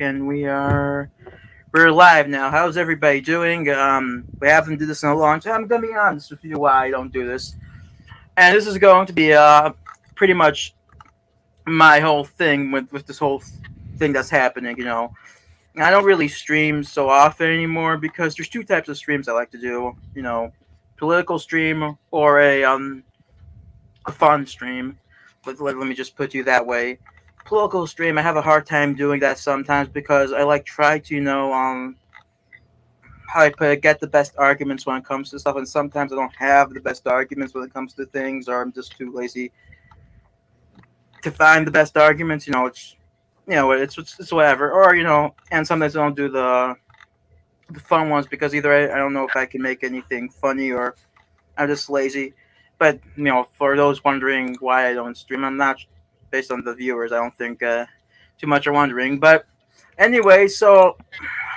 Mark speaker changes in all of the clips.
Speaker 1: and we're live now. How's everybody doing? We haven't did this in a long time. I'm gonna be honest with you why I don't do this, and this is going to be pretty much my whole thing with this whole thing that's happening. I don't really stream so often anymore because there's two types of streams I like to do. Political stream or a fun stream. Let me just put you that way. Political stream, I have a hard time doing that sometimes because I like try to how I put it, get the best arguments when it comes to stuff, and sometimes I don't have the best arguments when it comes to things, or I'm just too lazy to find the best arguments. It's whatever, or and sometimes I don't do the fun ones because either I don't know if I can make anything funny or I'm just lazy. But for those wondering why I don't stream, I'm not based on the viewers. I don't think too much are wondering. But anyway, so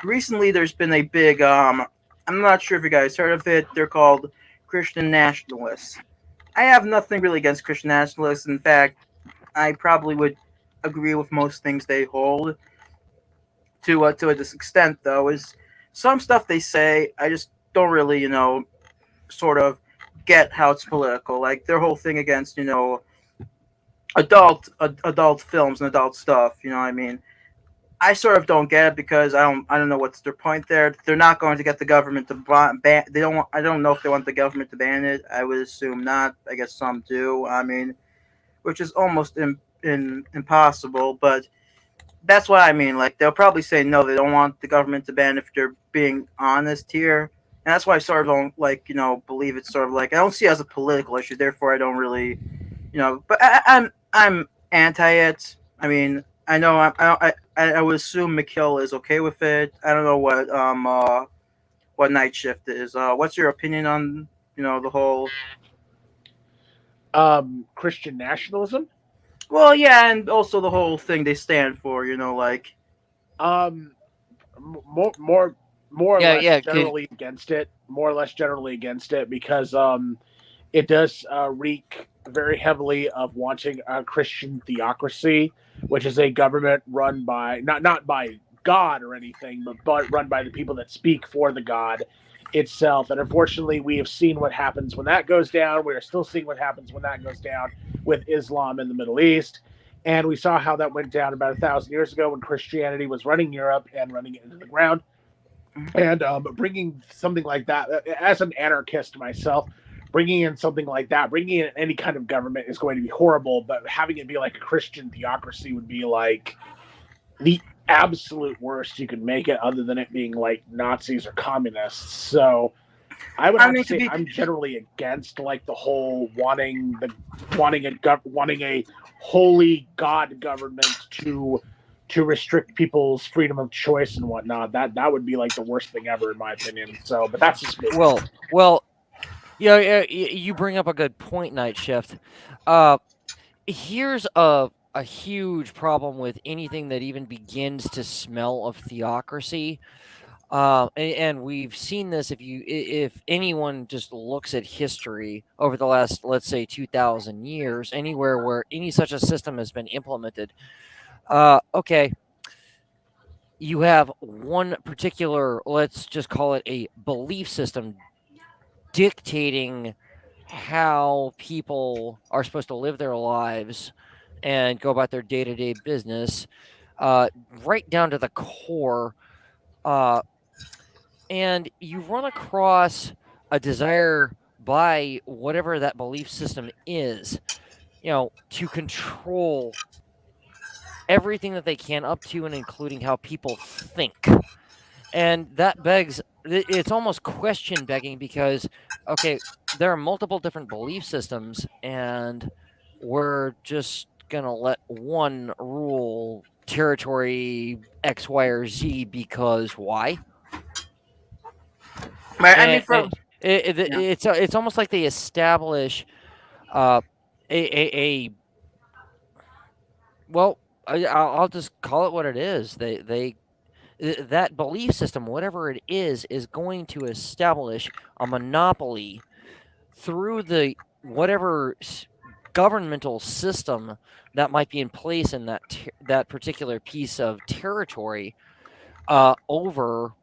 Speaker 1: recently there's been a big I'm not sure if you guys heard of it. They're called Christian nationalists. I have nothing really against Christian nationalists. In fact, I probably would agree with most things they hold. To a this extent, though, is some stuff they say I just don't really sort of get how it's political. Like their whole thing against adult films and adult stuff. You know what I mean? I sort of don't get it because I don't know what's their point there. They're not going to get the government to ban. They don't want. I don't know if they want the government to ban it. I would assume not. I guess some do. I mean, which is almost impossible. But that's what I mean. Like they'll probably say no. They don't want the government to ban if they're being honest here. And that's why I sort of don't believe it's sort of like I don't see it as a political issue. Therefore, I don't really But I'm anti it. I mean, I know I would assume McKill is okay with it. I don't know what night shift is. What's your opinion on the whole?
Speaker 2: Christian nationalism.
Speaker 1: Well, yeah, and also the whole thing they stand for. Like
Speaker 2: Um, more, more, more or
Speaker 3: Yeah,
Speaker 2: less
Speaker 3: yeah. Cause,
Speaker 2: generally against it. More or less generally against it because it does reek very heavily of wanting a Christian theocracy, which is a government run by not by God or anything, but run by the people that speak for the God itself. And unfortunately, we have seen what happens when that goes down. We are still seeing what happens when that goes down with Islam in the Middle East. And we saw how that went down about 1,000 years ago when Christianity was running Europe and running it into the ground. And bringing something like that, as an anarchist myself, bringing in something like that, bringing in any kind of government is going to be horrible. But having it be like a Christian theocracy would be like the absolute worst you could make it, other than it being like Nazis or communists. So I would
Speaker 1: I
Speaker 2: have to
Speaker 1: mean to
Speaker 2: say
Speaker 1: be
Speaker 2: I'm generally against like the whole wanting a holy God government to restrict people's freedom of choice and whatnot. That would be like the worst thing ever in my opinion. So, but that's just me.
Speaker 3: well, you bring up a good point, Night Shift. Uh, here's a huge problem with anything that even begins to smell of theocracy. And we've seen this if anyone just looks at history over the last, let's say, 2,000 years, anywhere where any such a system has been implemented. Okay, you have one particular, let's just call it a belief system dictating how people are supposed to live their lives and go about their day-to-day business, uh, right down to the core. Uh, and you run across a desire by whatever that belief system is, to control everything that they can, up to and including how people think. And that begs, it's almost question begging because, okay, there are multiple different belief systems, and we're just going to let one rule territory X, Y, or Z because why?
Speaker 1: I mean
Speaker 3: And
Speaker 1: for yeah.
Speaker 3: it's almost like they establish uh, a well, I'll just call it what it is. That belief system, whatever it is going to establish a monopoly through the whatever governmental system that might be in place in that particular piece of territory over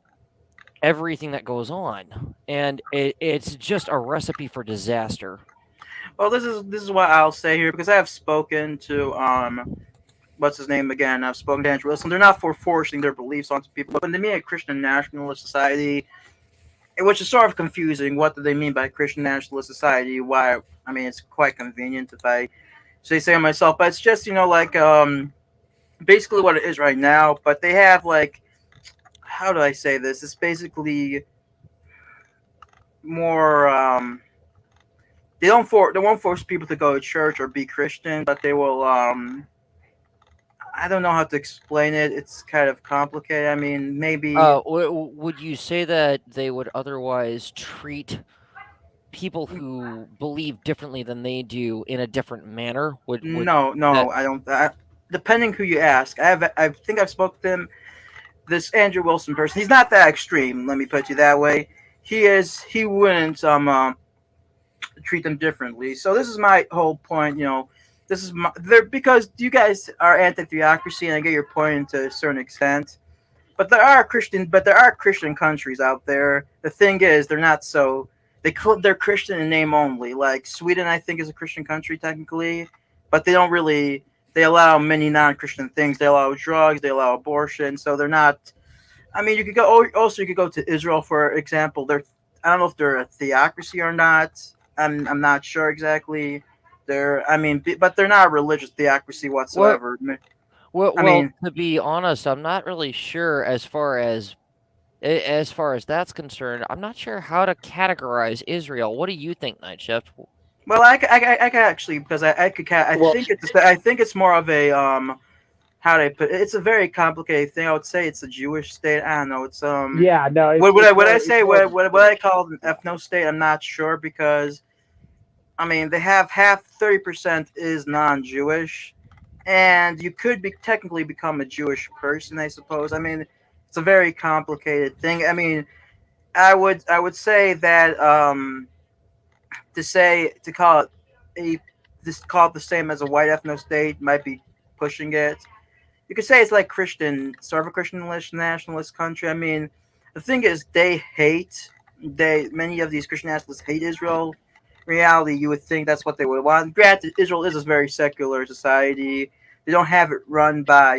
Speaker 3: everything that goes on, and it's just a recipe for disaster.
Speaker 1: Well, this is what I'll say here because I have spoken to what's his name again? I've spoken to Andrew Wilson. They're not for forcing their beliefs onto people, but when they mean a Christian nationalist society, which is sort of confusing. What do they mean by Christian nationalist society? Why? I mean, it's quite convenient if I say so myself, but it's just like basically what it is right now. But they have like, how do I say this? It's basically more. They won't force people to go to church or be Christian, but they will. I don't know how to explain it. It's kind of complicated. I mean, maybe
Speaker 3: Would you say that they would otherwise treat people who believe differently than they do in a different manner? Would
Speaker 1: no,
Speaker 3: that
Speaker 1: no, I don't. Depending who you ask, I think I've spoken to him. This Andrew Wilson person, he's not that extreme. Let me put you that way. He is. He wouldn't treat them differently. So this is my whole point. This is there because you guys are anti-theocracy, and I get your point to a certain extent. But there are Christian countries out there. The thing is, they're not so. They're Christian in name only. Like Sweden, I think is a Christian country technically, but they don't really. They allow many non-Christian things. They allow drugs. They allow abortion. So they're not. I mean, you could go. Also, you could go to Israel for example. They're. I don't know if they're a theocracy or not. I'm not sure exactly. They're. I mean, but they're not a religious theocracy
Speaker 3: what?
Speaker 1: whatsoever. I
Speaker 3: Well,
Speaker 1: mean,
Speaker 3: to be honest, I'm not really sure as far as that's concerned. I'm not sure how to categorize Israel. What do you think, Night Shift?
Speaker 1: well, I could actually because I could
Speaker 2: Well,
Speaker 1: I think it's more of a how do I put it? It's a very complicated thing. I would say it's a Jewish state. I don't know. It's
Speaker 2: yeah, no,
Speaker 1: what would
Speaker 2: it's
Speaker 1: I
Speaker 2: more
Speaker 1: say
Speaker 2: it's more of
Speaker 1: what I
Speaker 2: Jewish.
Speaker 1: call an ethno state? I'm not sure because I mean they have half 30% is non-Jewish, and you could be technically become a Jewish person. I suppose. I mean it's a very complicated thing. I mean I would say that to call it a this call it the same as a white ethno state might be pushing it. You could say it's like Christian, sort of a Christian nationalist country. I mean, the thing is, many of these Christian nationalists hate Israel. In reality, you would think that's what they would want. Granted, Israel is a very secular society. They don't have it run by,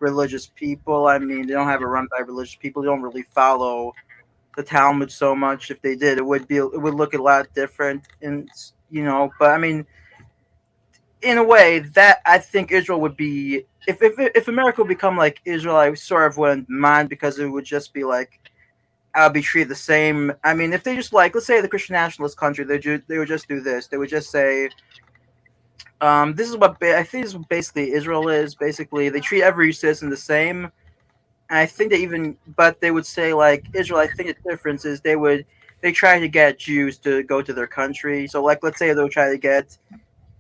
Speaker 1: religious people. I mean, they don't have it run by religious people. They don't really follow the Talmud so much. If they did, it would look a lot different. And but I mean, in a way that I think Israel would be if America would become like Israel, I sort of wouldn't mind because it would just be like I'll be treated the same. I mean, if they just like let's say the Christian nationalist country, they would just do this. They would just say, this is what I think this is what basically Israel is. Basically, they treat every citizen the same. And I think but they would say like Israel. I think the difference is they try to get Jews to go to their country. So like let's say they'll try to get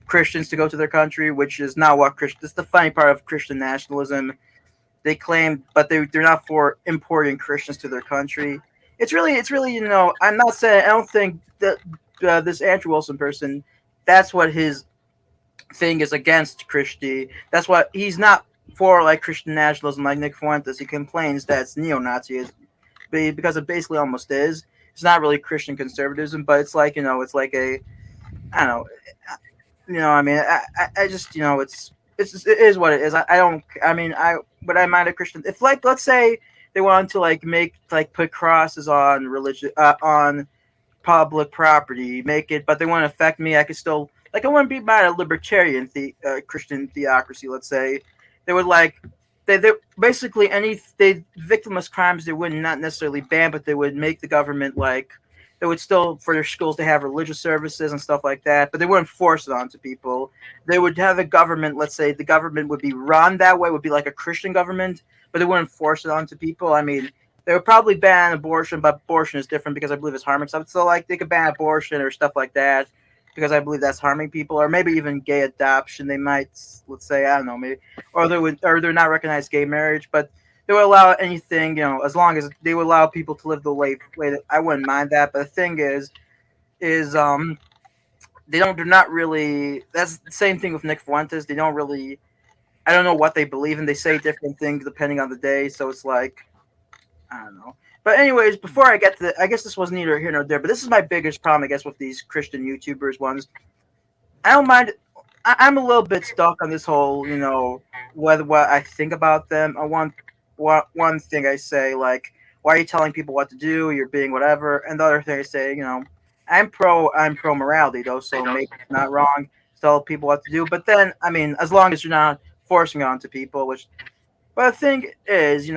Speaker 1: Christians to go to their country, which is not what Christian. This is the funny part of Christian nationalism. They claim, but they're not for importing Christians to their country. It's really. I'm not saying. I don't think that this Andrew Wilson person. That's what his thing is against Christie. That's what he's not for, like Christian nationalism, like Nick Fuentes. He complains that it's neo-Nazi, because it basically almost is. It's not really Christian conservatism, but it's like it's like a I don't know. I mean, I just, it is what it is. I don't, I mean, would I mind a Christian if, like, let's say they wanted to put crosses on religion, on public property, make it, but they want to affect me. I could still, like, I wouldn't be mad at libertarian Christian theocracy. Let's say they would they basically they victimless crimes they would not necessarily ban, but they would make the government like they would still for their schools to have religious services and stuff like that, but they wouldn't force it onto people. They would have a government. Let's say the government would be run that way, would be like a Christian government, but they wouldn't force it onto people. I mean, they would probably ban abortion, but abortion is different because I believe it's harming stuff. So like they could ban abortion or stuff like that because I believe that's harming people, or maybe even gay adoption. They might, let's say, I don't know, maybe, or they're not recognized gay marriage, but they would allow anything, as long as they would allow people to live the way that I wouldn't mind that. But the thing is they're not really. That's the same thing with Nick Fuentes. They don't really. I don't know what they believe in. They say different things depending on the day. So it's like, I don't know. But anyways, before I get to I guess this was neither here nor there, but this is my biggest problem, I guess, with these Christian YouTubers ones. I don't mind. I'm a little bit stuck on this whole, what I think about them. One thing I say, like, why are you telling people what to do? You're being whatever. And the other thing I say, I'm pro morality though, so maybe it's not wrong to tell people what to do. But then, I mean, as long as you're not forcing it onto people, which, but the thing is,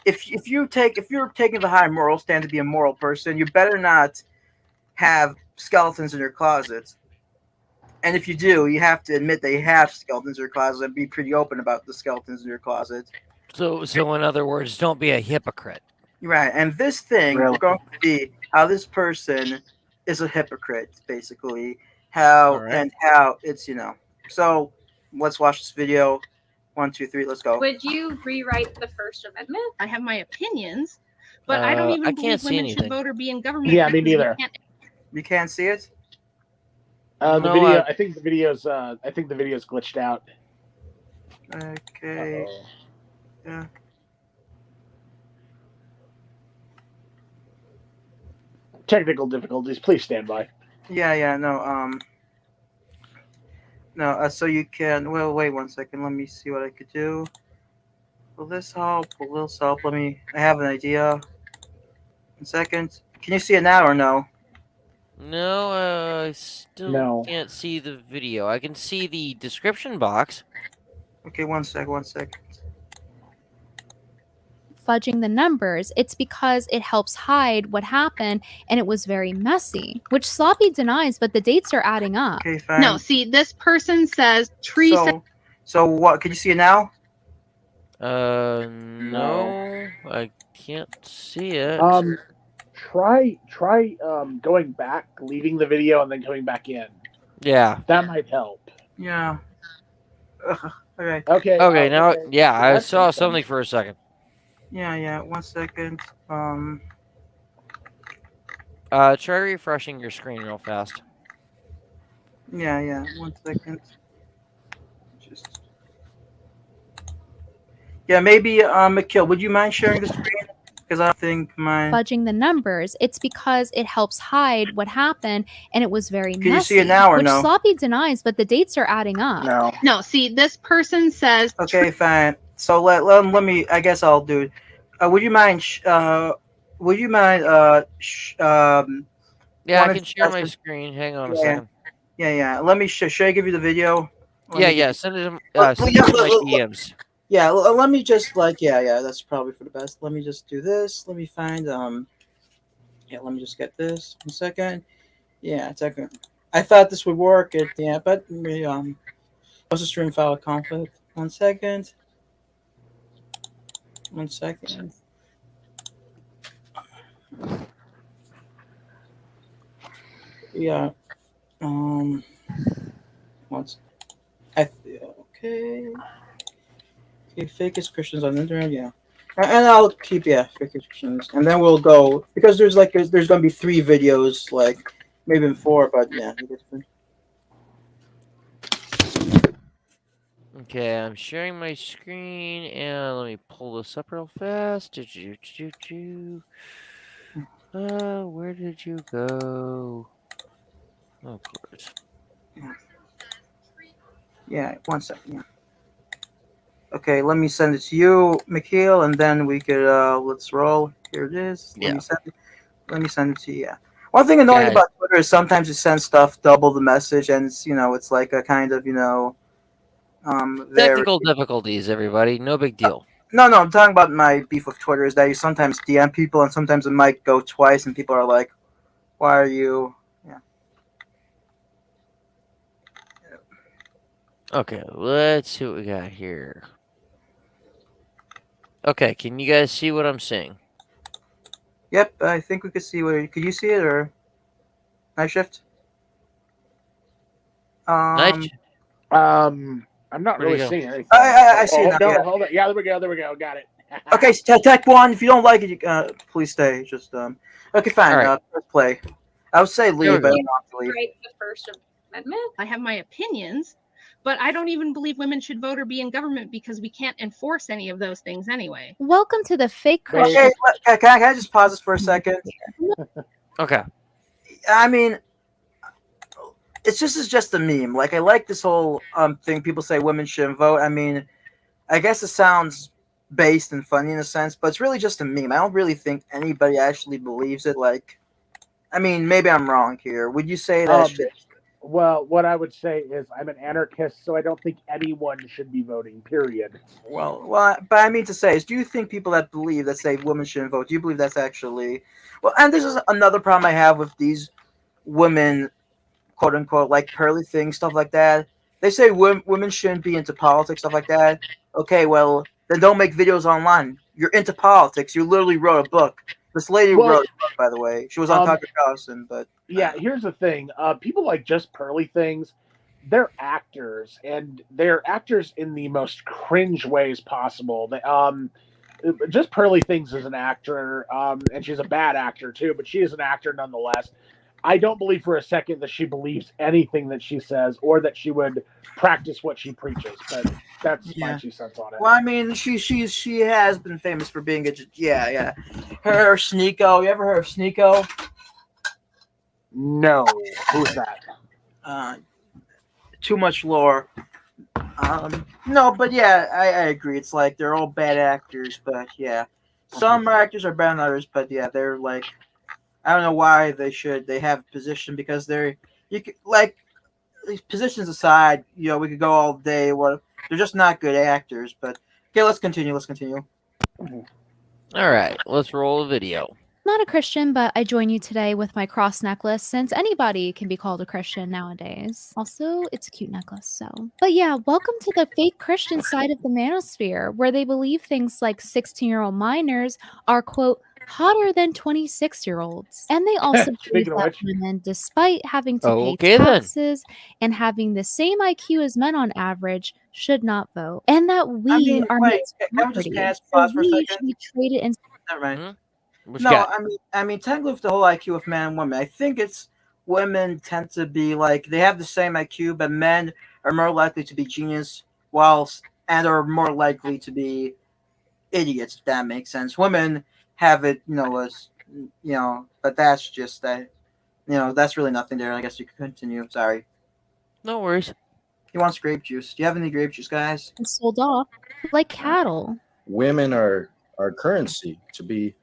Speaker 1: if you're taking the high moral stand to be a moral person, you better not have skeletons in your closet. And if you do, you have to admit they have skeletons in your closet and be pretty open about the skeletons in your closet.
Speaker 3: So in other words, don't be a hypocrite.
Speaker 1: Right. And this thing,
Speaker 2: Really?
Speaker 1: we're going to see how this person is a hypocrite, basically. How it's, So let's watch this video. 1, 2, 3, let's go.
Speaker 4: Would you rewrite the First Amendment?
Speaker 5: I have my opinions, but I don't even
Speaker 3: I
Speaker 5: believe
Speaker 3: can't see
Speaker 5: women should
Speaker 3: anything.
Speaker 5: vote or be in government.
Speaker 2: Yeah, me
Speaker 5: because you
Speaker 2: neither.
Speaker 5: can't-
Speaker 1: You can't see it?
Speaker 2: The
Speaker 3: No,
Speaker 2: video. I think the video's glitched out.
Speaker 1: Okay.
Speaker 2: Uh-oh.
Speaker 1: Yeah.
Speaker 2: Technical difficulties. Please stand by.
Speaker 1: Yeah, no, so you can, well, wait 1 second, let me see what I could do. Will this help? I have an idea. 1 second. Can you see it now or no?
Speaker 3: No, I still
Speaker 2: No.
Speaker 3: can't see the video. I can see the description box.
Speaker 1: Okay, 1 second.
Speaker 6: Fudging the numbers, it's because it helps hide what happened and it was very messy, which Sloppy denies, but the dates are adding up.
Speaker 1: Okay, fine.
Speaker 5: No, see, this person says
Speaker 1: So what, can you see it now?
Speaker 3: No, I can't see it.
Speaker 2: Try going back, leaving the video, and then coming back in.
Speaker 3: Yeah.
Speaker 2: That might help.
Speaker 1: Yeah. Okay.
Speaker 2: Okay.
Speaker 3: Okay, now,
Speaker 2: okay.
Speaker 3: yeah, I
Speaker 2: That's
Speaker 3: saw
Speaker 2: something.
Speaker 3: something for a second.
Speaker 1: Yeah, 1 second.
Speaker 3: Try refreshing your screen real fast.
Speaker 1: Yeah, 1 second. Yeah, maybe, Mikhail, would you mind sharing the screen? Because I think mine.
Speaker 6: Fudging the numbers, it's because it helps hide what happened and it was very messy.
Speaker 1: Can you see it now or
Speaker 6: which
Speaker 1: no?
Speaker 6: Sloppy denies, but the dates are adding up.
Speaker 5: No, see, this person says
Speaker 1: Okay, fine. So let me. I guess I'll do it. Would you mind?
Speaker 3: Yeah, I can share my screen. Hang on a second.
Speaker 1: Yeah. Let me. Should I give you the video?
Speaker 3: Yeah. Send it to
Speaker 1: Well,
Speaker 3: send
Speaker 1: yeah,
Speaker 3: it to my
Speaker 1: look.
Speaker 3: DMs.
Speaker 1: Yeah. Let me just yeah. That's probably for the best. Let me just do this. Let me find Yeah. Let me just get this. 1 second. Yeah. It's okay. I thought this would work. But what's the stream file conflict? 1 second. 1 second. Yeah. What's okay. Fakest Christians on the internet, yeah. And I'll keep fakest Christians, and then we'll go because there's gonna be 3 videos, like maybe even 4, but yeah.
Speaker 3: Okay, I'm sharing my screen, and let me pull this up real fast. Where did you go? Oh, of course.
Speaker 1: Yeah, 1 second. Yeah. Okay, let me send it to you, Mikhail, and then we could let's roll. Here it is.
Speaker 3: Yeah.
Speaker 1: Let me send it to you. Yeah. One thing annoying about Twitter is sometimes you send stuff double the message, and it's like a kind of
Speaker 3: Technical difficulties, everybody. No big deal.
Speaker 1: No, I'm talking about my beef with Twitter is that you sometimes DM people, and sometimes it might go twice, and people are like, "Why are you?" Yeah.
Speaker 3: Okay, let's see what we got here. Okay, can you guys see what I'm seeing?
Speaker 1: Yep, I think we could see what. Could you see it or night shift?
Speaker 2: I'm not really seeing anything.
Speaker 1: I see it now.
Speaker 2: No,
Speaker 1: Yeah.
Speaker 2: hold on. Yeah, there we go. Got it.
Speaker 1: Okay, so Tech 1, if you don't like it, please stay. Just okay, fine.
Speaker 3: All right.
Speaker 1: Press play. I would say leave, but I don't want to leave.
Speaker 4: Write the First Amendment?
Speaker 5: I have my opinions, but I don't even believe women should vote or be in government because we can't enforce any of those things anyway.
Speaker 6: Welcome to the fake Christian.
Speaker 1: Okay, can I just pause this for a second?
Speaker 3: Okay.
Speaker 1: I mean, it's just a meme. Like, I like this whole thing. People say women shouldn't vote. I mean, I guess it sounds based and funny in a sense, but it's really just a meme. I don't really think anybody actually believes it. Like, I mean, maybe I'm wrong here. Would you say that?
Speaker 2: Well, what I would say is I'm an anarchist, so I don't think anyone should be voting, period.
Speaker 1: Well, but I mean to say is, do you think people that believe that say women shouldn't vote, do you believe that's actually well? And this is another problem I have with these women, quote unquote, like pearly things, stuff like that. They say women shouldn't be into politics, stuff like that. Okay, well then don't make videos online. You're into politics. You literally wrote a book. This lady wrote a book, by the way. She was on Tucker Carlson, but
Speaker 2: yeah. Here's the thing: people like Just Pearly Things. They're actors, and they're actors in the most cringe ways possible. Just Pearly Things is an actor, and she's a bad actor too, but she is an actor nonetheless. I don't believe for a second that she believes anything that she says or that she would practice what she preaches, but that's my 2 cents on it.
Speaker 1: Well, I mean, she has been famous for being her Sneeko. You ever heard of Sneeko?
Speaker 2: No, who's that?
Speaker 1: Too much lore. No, but yeah, I agree. It's like they're all bad actors, but yeah, some actors are better than others. But yeah, they're like, I don't know why they have a position because they're these positions aside, we could go all day. Well, they're just not good actors. But okay, let's continue.
Speaker 3: All right, let's roll a video.
Speaker 6: Not a Christian, but I join you today with my cross necklace since anybody can be called a Christian nowadays. Also, it's a cute necklace, so. But yeah, welcome to the fake Christian side of the manosphere, where they believe things like 16-year-old minors are, quote, hotter than 26-year-olds. And they also believe that women, despite having to pay taxes and having the same IQ as men on average, should not vote. And that we are men's property, so we should be treated in...
Speaker 1: Never mind. No, I mean, technically with the whole IQ of men and women, I think it's women tend to be like, they have the same IQ, but men are more likely to be genius and are more likely to be idiots, if that makes sense. Women have it, but that's just that, that's really nothing there. I guess you can continue. Sorry.
Speaker 3: No worries.
Speaker 1: He wants grape juice. Do you have any grape juice, guys?
Speaker 6: And sold off like cattle.
Speaker 7: Women are currency to be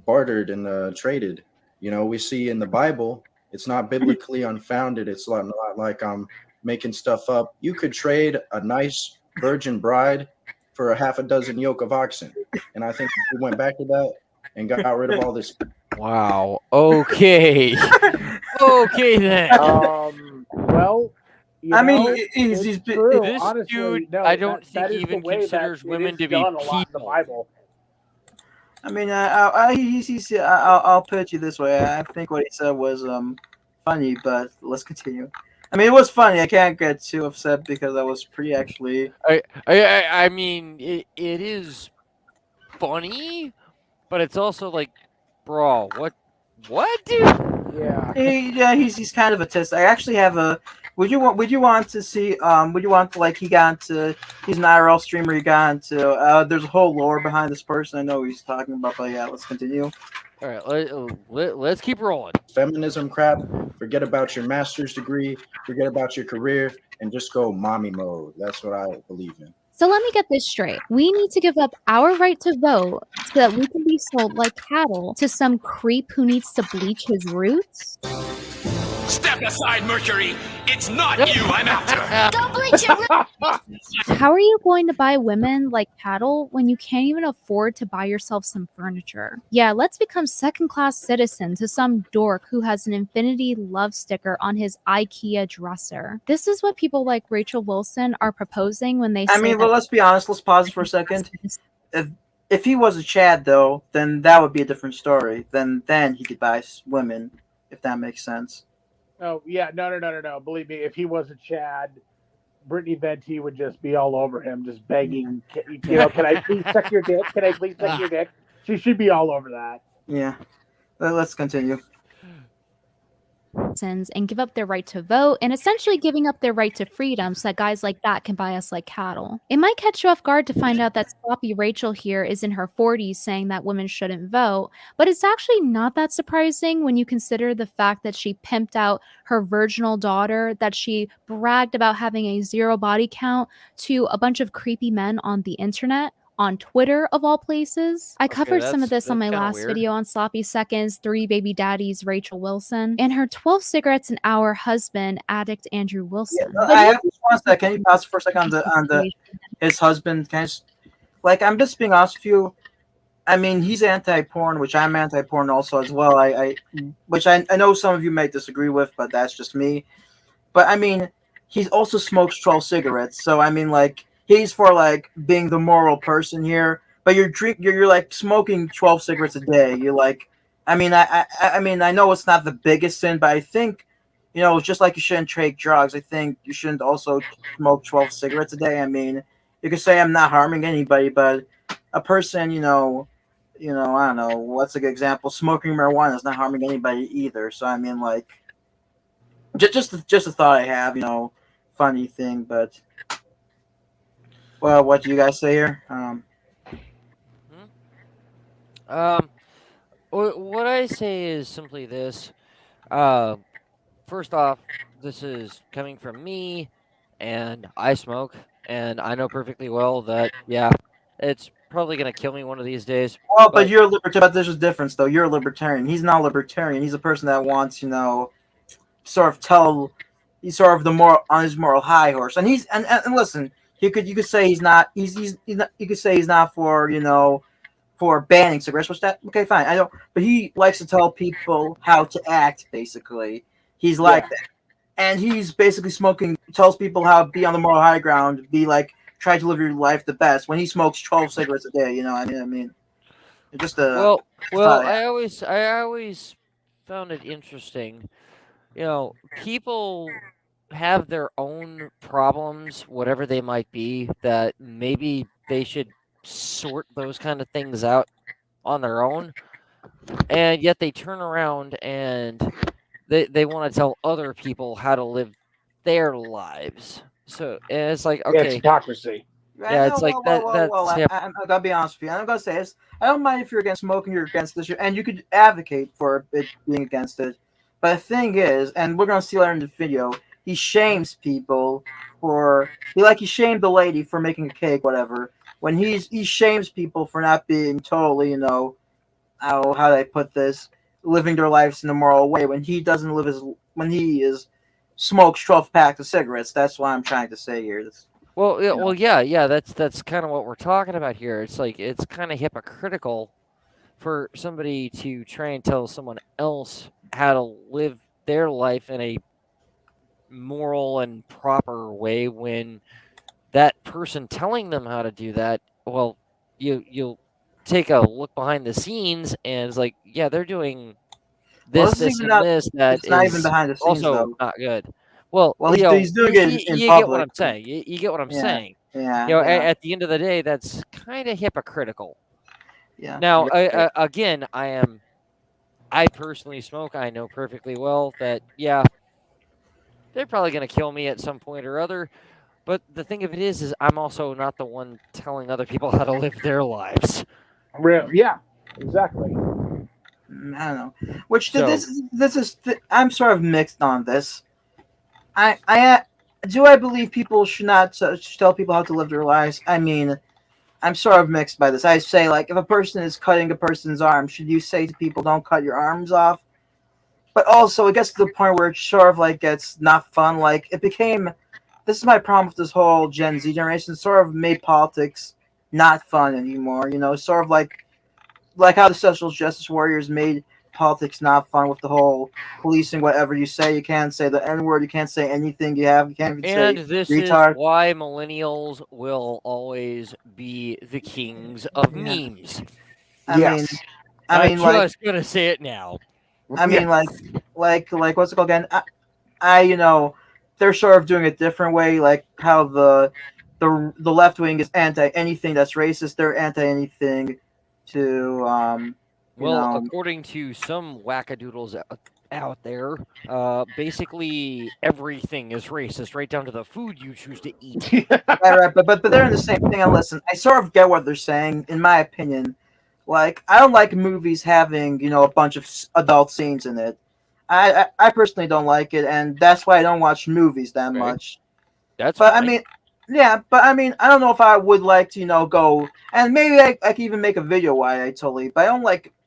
Speaker 7: bartered and traded. We see in the Bible, it's not biblically unfounded. It's not like I'm making stuff up. You could trade a nice virgin bride for a half a dozen yoke of oxen. And I think we went back to that and got rid of all this.
Speaker 3: Wow. Okay. Okay then.
Speaker 2: Well,
Speaker 1: I mean,
Speaker 2: he's true.
Speaker 3: This
Speaker 2: honestly,
Speaker 3: dude,
Speaker 2: no,
Speaker 3: I don't
Speaker 2: that
Speaker 3: think even considers women to be people.
Speaker 2: Bible.
Speaker 1: I mean, I'll put it this way. I think what he said was funny, but let's continue. I mean, it was funny. I can't get too upset because I was pretty actually.
Speaker 3: I mean, it is funny, but it's also like, bro, what, dude?
Speaker 2: Yeah.
Speaker 1: He's kind of a test. I actually have a. Would you want to see? Would you want he's an IRL streamer. He got into. There's a whole lore behind this person. I know who he's talking about, but yeah, let's continue.
Speaker 3: All right, let's keep rolling.
Speaker 7: Feminism crap. Forget about your master's degree. Forget about your career, and just go mommy mode. That's what I believe in.
Speaker 6: So let me get this straight. We need to give up our right to vote so that we can be sold like cattle to some creep who needs to bleach his roots?
Speaker 8: Step aside, Mercury. It's not you I'm after.
Speaker 4: Don't bleach your
Speaker 6: How are you going to buy women like cattle when you can't even afford to buy yourself some furniture? Yeah, let's become second-class citizens to some dork who has an infinity love sticker on his IKEA dresser. This is what people like Rachel Wilson are proposing when they say.
Speaker 1: I mean, well, let's be honest. Let's pause for a second. If he was a Chad, though, then that would be a different story. Then he could buy women, if that makes sense.
Speaker 2: Oh, yeah. No. Believe me, if he was a Chad, Britany Vennti would just be all over him, just begging, can I please suck your dick? Can I please suck your dick? She should be all over that.
Speaker 1: Yeah. Let's continue.
Speaker 6: and give up their right to vote and essentially giving up their right to freedom so that guys like that can buy us like cattle. It might catch you off guard to find out that sloppy Rachel here is in her 40s saying that women shouldn't vote, but it's actually not that surprising when you consider the fact that she pimped out her virginal daughter, that she bragged about having a 0 body count to a bunch of creepy men on the internet, on Twitter of all places. I covered some of this on my
Speaker 3: kinda
Speaker 6: last
Speaker 3: weird.
Speaker 6: video on Sloppy Seconds, 3 baby daddies, Rachel Wilson, and her 12 cigarettes an hour husband, addict Andrew Wilson.
Speaker 1: Yeah,
Speaker 6: But
Speaker 1: I
Speaker 6: he-
Speaker 1: have just one second. Can you pause for a second on the his husband? Can I just, like, I'm just being honest with you. I mean, he's anti-porn, which I'm anti-porn also as well. Which I know some of you may disagree with, but that's just me. But I mean, he also smokes 12 cigarettes. So I mean, like, he's for like being the moral person here. But you're like smoking 12 cigarettes a day. You're like, I mean, I mean, I know it's not the biggest sin, but I think, just like you shouldn't take drugs, I think you shouldn't also smoke 12 cigarettes a day. I mean, you could say I'm not harming anybody, but a person, I don't know, what's a good example? Smoking marijuana is not harming anybody either. So I mean, like, just a thought I have, funny thing, but well, what do you guys say here?
Speaker 3: What I say is simply this. Uh, First off, this is coming from me, and I smoke, and I know perfectly well that, yeah, it's probably going to kill me one of these days.
Speaker 1: Well, but
Speaker 3: But
Speaker 1: you're a libertarian. But there's a difference, though. You're a libertarian. He's not a libertarian. He's a person that wants, sort of he's sort of the moral on his moral high horse. And and listen, you could say he's not, you could say he's not for for banning cigarettes, which that okay, fine. I don't, but he likes to tell people how to act. Basically, he's like that, and he's basically tells people how to be on the moral high ground, be like try to live your life the best. When he smokes 12 cigarettes a day, I mean, just a
Speaker 3: well,
Speaker 1: thought.
Speaker 3: I always found it interesting. People have their own problems, whatever they might be, that maybe they should sort those kind of things out on their own. And yet they turn around and they want to tell other people how to live their lives. So and it's like,
Speaker 2: Yeah, it's
Speaker 3: okay,
Speaker 2: hypocrisy.
Speaker 3: yeah, it's like
Speaker 1: Well,
Speaker 3: that's
Speaker 1: I'm gonna be honest with you. I'm gonna say this. I don't mind if you're against smoking, you're against this, and you could advocate for it being against it. But the thing is, and we're gonna see later in the video, he shames people he shamed the lady for making a cake, whatever. When he shames people for not being totally, how do I put this, living their lives in a moral way. When he doesn't when he is smokes 12 packs of cigarettes. That's what I'm trying to say here.
Speaker 3: yeah. That's kind of what we're talking about here. It's like it's kind of hypocritical for somebody to try and tell someone else how to live their life in a moral and proper way when that person telling them how to do that, well, you'll take a look behind the scenes and it's like, yeah, they're doing
Speaker 1: Well,
Speaker 3: this,
Speaker 1: this is
Speaker 3: this,
Speaker 1: even
Speaker 3: and
Speaker 1: not.
Speaker 3: this that
Speaker 1: It's not even
Speaker 3: is
Speaker 1: behind the scenes
Speaker 3: also
Speaker 1: though.
Speaker 3: not good. Well,
Speaker 1: Well, he's doing it in
Speaker 3: you
Speaker 1: public.
Speaker 3: get what I'm saying. You get what I'm
Speaker 1: Yeah,
Speaker 3: saying.
Speaker 1: yeah,
Speaker 3: At the end of the day, that's kind of hypocritical.
Speaker 1: yeah.
Speaker 3: Now, again, I personally smoke. I know perfectly well that, yeah, they're probably going to kill me at some point or other. But the thing of it is I'm also not the one telling other people how to live their lives.
Speaker 2: Yeah, exactly.
Speaker 1: I don't know. Which
Speaker 3: So-
Speaker 1: this is I'm sort of mixed on this. I do I believe people should not should tell people how to live their lives. I mean, I'm sort of mixed by this. I say, like, if a person is cutting a person's arm, should you say to people, don't cut your arms off? But also, it gets to the point where it sort of like gets not fun. Like, it became. This is my problem with this whole Gen Z generation. Sort of made politics not fun anymore. Sort of like how the social justice warriors made politics not fun with the whole policing. Whatever you say, you can't say the N word. You can't say anything. You can't even
Speaker 3: And
Speaker 1: say
Speaker 3: this
Speaker 1: retard.
Speaker 3: is why millennials will always be the kings of
Speaker 1: Yeah.
Speaker 3: memes.
Speaker 2: Yes.
Speaker 1: I mean,
Speaker 3: I'm
Speaker 1: like,
Speaker 3: just gonna say it now.
Speaker 1: I mean, like what's it called again? They're sort of doing it a different way. Like how the left wing is anti anything that's racist. They're anti anything to
Speaker 3: Well, according to some wackadoodles out there. Basically, everything is racist, right down to the food you choose to eat.
Speaker 1: Right, but they're in the same thing. And listen, I sort of get what they're saying. In my opinion, like I don't like movies having a bunch of adult scenes in it. I personally don't like it, and that's why I don't watch movies that
Speaker 3: Okay.
Speaker 1: much.
Speaker 3: That's
Speaker 1: But
Speaker 3: fine.
Speaker 1: I mean, yeah, but I mean, I don't know if I would like to go, and maybe I could even make a video why I totally. But I don't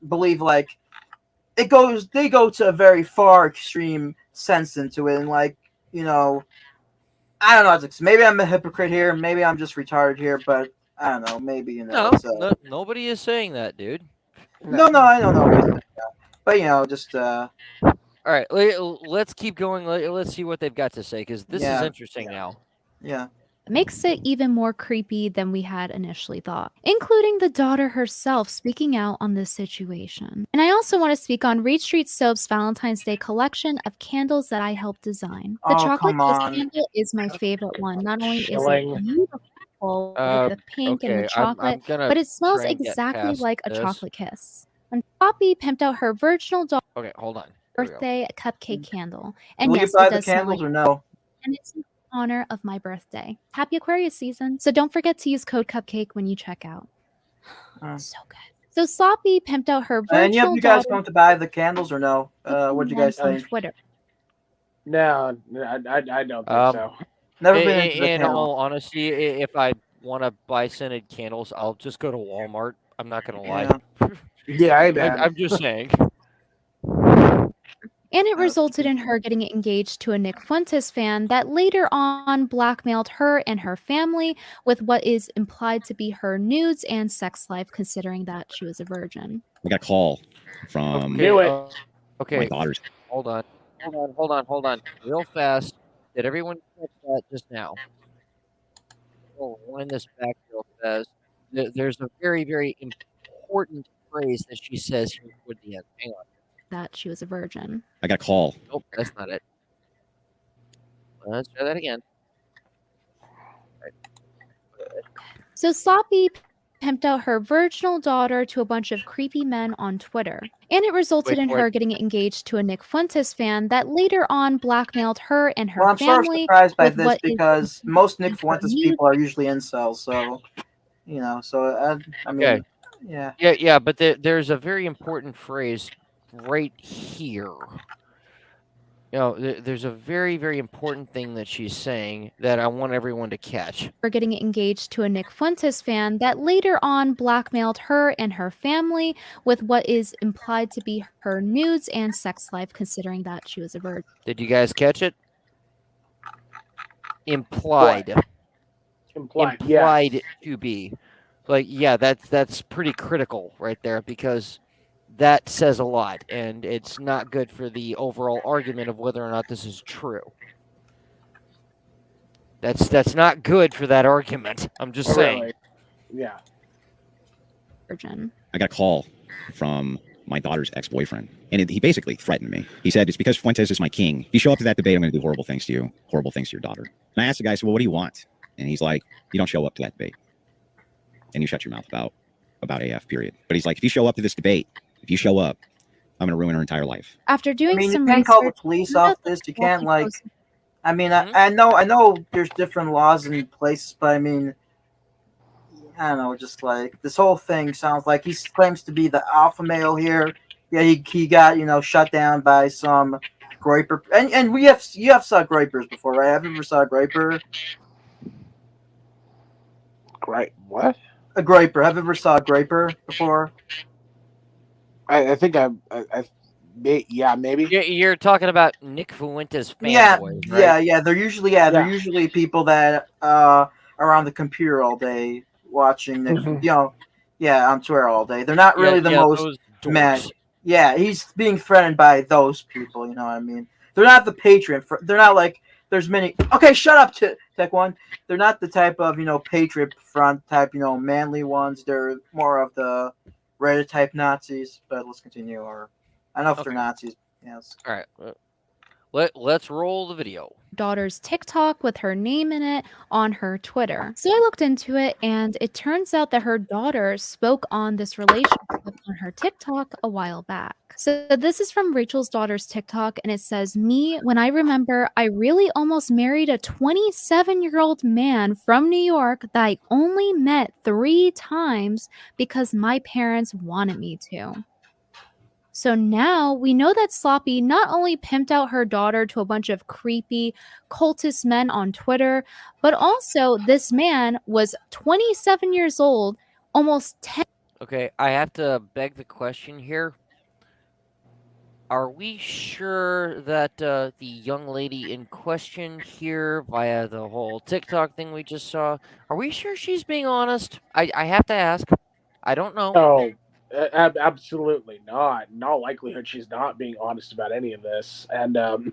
Speaker 1: believe they go to a very far extreme sense into it, and I don't know. Maybe I'm a hypocrite here. Maybe I'm just retarded here. But I don't know. Maybe
Speaker 3: No,
Speaker 1: it's
Speaker 3: nobody is saying that, dude.
Speaker 1: no, I don't know. But just
Speaker 3: All right, let's keep going. Let's see what they've got to say, because this is
Speaker 1: Yeah,
Speaker 3: interesting now.
Speaker 1: yeah.
Speaker 6: It makes it even more creepy than we had initially thought, including the daughter herself speaking out on this situation. And I also want to speak on Reed Street Soap's Valentine's Day collection of candles that I helped design. The
Speaker 1: Oh,
Speaker 6: chocolate
Speaker 1: come
Speaker 6: kiss
Speaker 1: on.
Speaker 6: candle is my favorite one. Not only is it
Speaker 2: Chilling.
Speaker 6: beautiful with the pink and the
Speaker 3: Okay, I'm
Speaker 6: chocolate,
Speaker 3: gonna
Speaker 6: but it smells
Speaker 3: try and get
Speaker 6: exactly
Speaker 3: past
Speaker 6: like a
Speaker 3: this.
Speaker 6: chocolate kiss. When Poppy pimped out her virginal daughter's
Speaker 3: Okay, hold on. Here we go.
Speaker 6: birthday cupcake candle. And
Speaker 1: Will
Speaker 6: yes,
Speaker 1: you buy
Speaker 6: it
Speaker 1: the
Speaker 6: does smell
Speaker 1: candles
Speaker 6: like
Speaker 1: or no?
Speaker 6: and it's in honor of my birthday. Happy Aquarius season. So don't forget to use code cupcake when you check out. So good. So Sloppy pimped out her
Speaker 1: And you
Speaker 6: virginal
Speaker 1: guys
Speaker 6: daughter
Speaker 1: going to buy the candles or no? What'd you guys
Speaker 6: on
Speaker 1: think?
Speaker 6: Twitter.
Speaker 2: No, I don't think so.
Speaker 1: Never been into the
Speaker 3: In
Speaker 1: candle.
Speaker 3: all honesty, if I want to buy scented candles, I'll just go to Walmart. I'm not gonna lie.
Speaker 2: Yeah, amen.
Speaker 3: I'm just saying.
Speaker 6: And it resulted in her getting engaged to a Nick Fuentes fan that later on blackmailed her and her family with what is implied to be her nudes and sex life, considering that she was a virgin.
Speaker 9: We got a call from
Speaker 2: Knew it.
Speaker 3: Okay,
Speaker 9: my daughters.
Speaker 3: hold on. Real fast. Did everyone catch that just now? Oh, wind this back real fast. There's a very, very important phrase that she says here toward the end. Hang on.
Speaker 6: That she was a virgin.
Speaker 9: I got a call.
Speaker 3: Nope, that's not it. Let's try that again.
Speaker 6: So Sloppy pimped out her virginal daughter to a bunch of creepy men on Twitter. And it resulted
Speaker 3: Wait
Speaker 6: in
Speaker 3: for
Speaker 6: her
Speaker 3: it.
Speaker 6: getting engaged to a Nick Fuentes fan that later on blackmailed her and her
Speaker 1: Well, I'm sort of
Speaker 6: family.
Speaker 1: surprised by
Speaker 6: with
Speaker 1: this
Speaker 6: what is
Speaker 1: because most Nick
Speaker 6: her
Speaker 1: Fuentes
Speaker 6: nudes.
Speaker 1: people are usually incels, so I mean,
Speaker 3: Okay.
Speaker 1: yeah.
Speaker 3: Yeah, but there's a very important phrase right here. There's a very, very important thing that she's saying that I want everyone to catch.
Speaker 6: For getting engaged to a Nick Fuentes fan that later on blackmailed her and her family with what is implied to be her nudes and sex life, considering that she was a virgin.
Speaker 3: Did you guys catch it? Implied.
Speaker 2: Implied, yeah.
Speaker 3: To be. That's pretty critical right there, because that says a lot, and it's not good for the overall argument of whether or not this is true. That's not good for that argument. I'm just saying.
Speaker 2: Really? Yeah.
Speaker 6: Virgin.
Speaker 9: I got a call from my daughter's ex-boyfriend, and he basically threatened me. He said, "It's because Fuentes is my king. If you show up to that debate, I'm going to do horrible things to you, horrible things to your daughter." And I asked the guy, "So, well, what do you want?" And he's like, "You don't show up to that debate, and you shut your mouth about AF, period." But he's like, "If you show up to this debate, if you show up, I'm going to ruin her entire life."
Speaker 6: After doing
Speaker 1: I mean,
Speaker 6: some
Speaker 1: you can't call the
Speaker 6: research,
Speaker 1: police
Speaker 6: one
Speaker 1: off
Speaker 6: of the
Speaker 1: this. You
Speaker 6: people
Speaker 1: can't
Speaker 6: he
Speaker 1: like.
Speaker 6: posted-
Speaker 1: I mean, I know there's different laws in places, but I mean, I don't know. Just like this whole thing sounds like he claims to be the alpha male here. Yeah, he got shut down by some groiper, and you have saw groipers before, right? Have you ever saw a groiper?
Speaker 2: Great. What?
Speaker 1: A groiper. Have you ever saw a groiper before?
Speaker 2: I think yeah, maybe.
Speaker 3: You're talking about Nick Fuentes
Speaker 1: Yeah,
Speaker 3: fanboys, right?
Speaker 1: yeah. They're usually people that are on the computer all day watching Nick.
Speaker 2: Mhm.
Speaker 1: On Twitter all day. They're not really the most
Speaker 3: those
Speaker 1: mad.
Speaker 3: dorks.
Speaker 1: Yeah, he's being threatened by those people. You know what I mean? They're not the Patriot. They're not like there's many. Okay, shut up, Tech One. They're not the type of Patriot Front type manly ones. They're more of the Reddit type Nazis. But let's continue. Or I don't know if they're
Speaker 3: Okay.
Speaker 1: Nazis. Yes.
Speaker 3: All right. Let's roll the video.
Speaker 6: daughter's TikTok with her name in it on her Twitter. So I looked into it, and it turns out that her daughter spoke on this relationship on her TikTok a while back. So this is from Rachel's daughter's TikTok, and it says, "Me, when I remember, I really almost married a 27-year-old man from New York that I only met 3 times because my parents wanted me to." So now we know that Sloppy not only pimped out her daughter to a bunch of creepy cultist men on Twitter, but also this man was 27 years old, almost 10.
Speaker 3: Okay, I have to beg the question here. Are we sure that the young lady in question here, via the whole TikTok thing we just saw, are we sure she's being honest? I have to ask. I don't know.
Speaker 2: Oh, absolutely not. In all likelihood, she's not being honest about any of this. And no.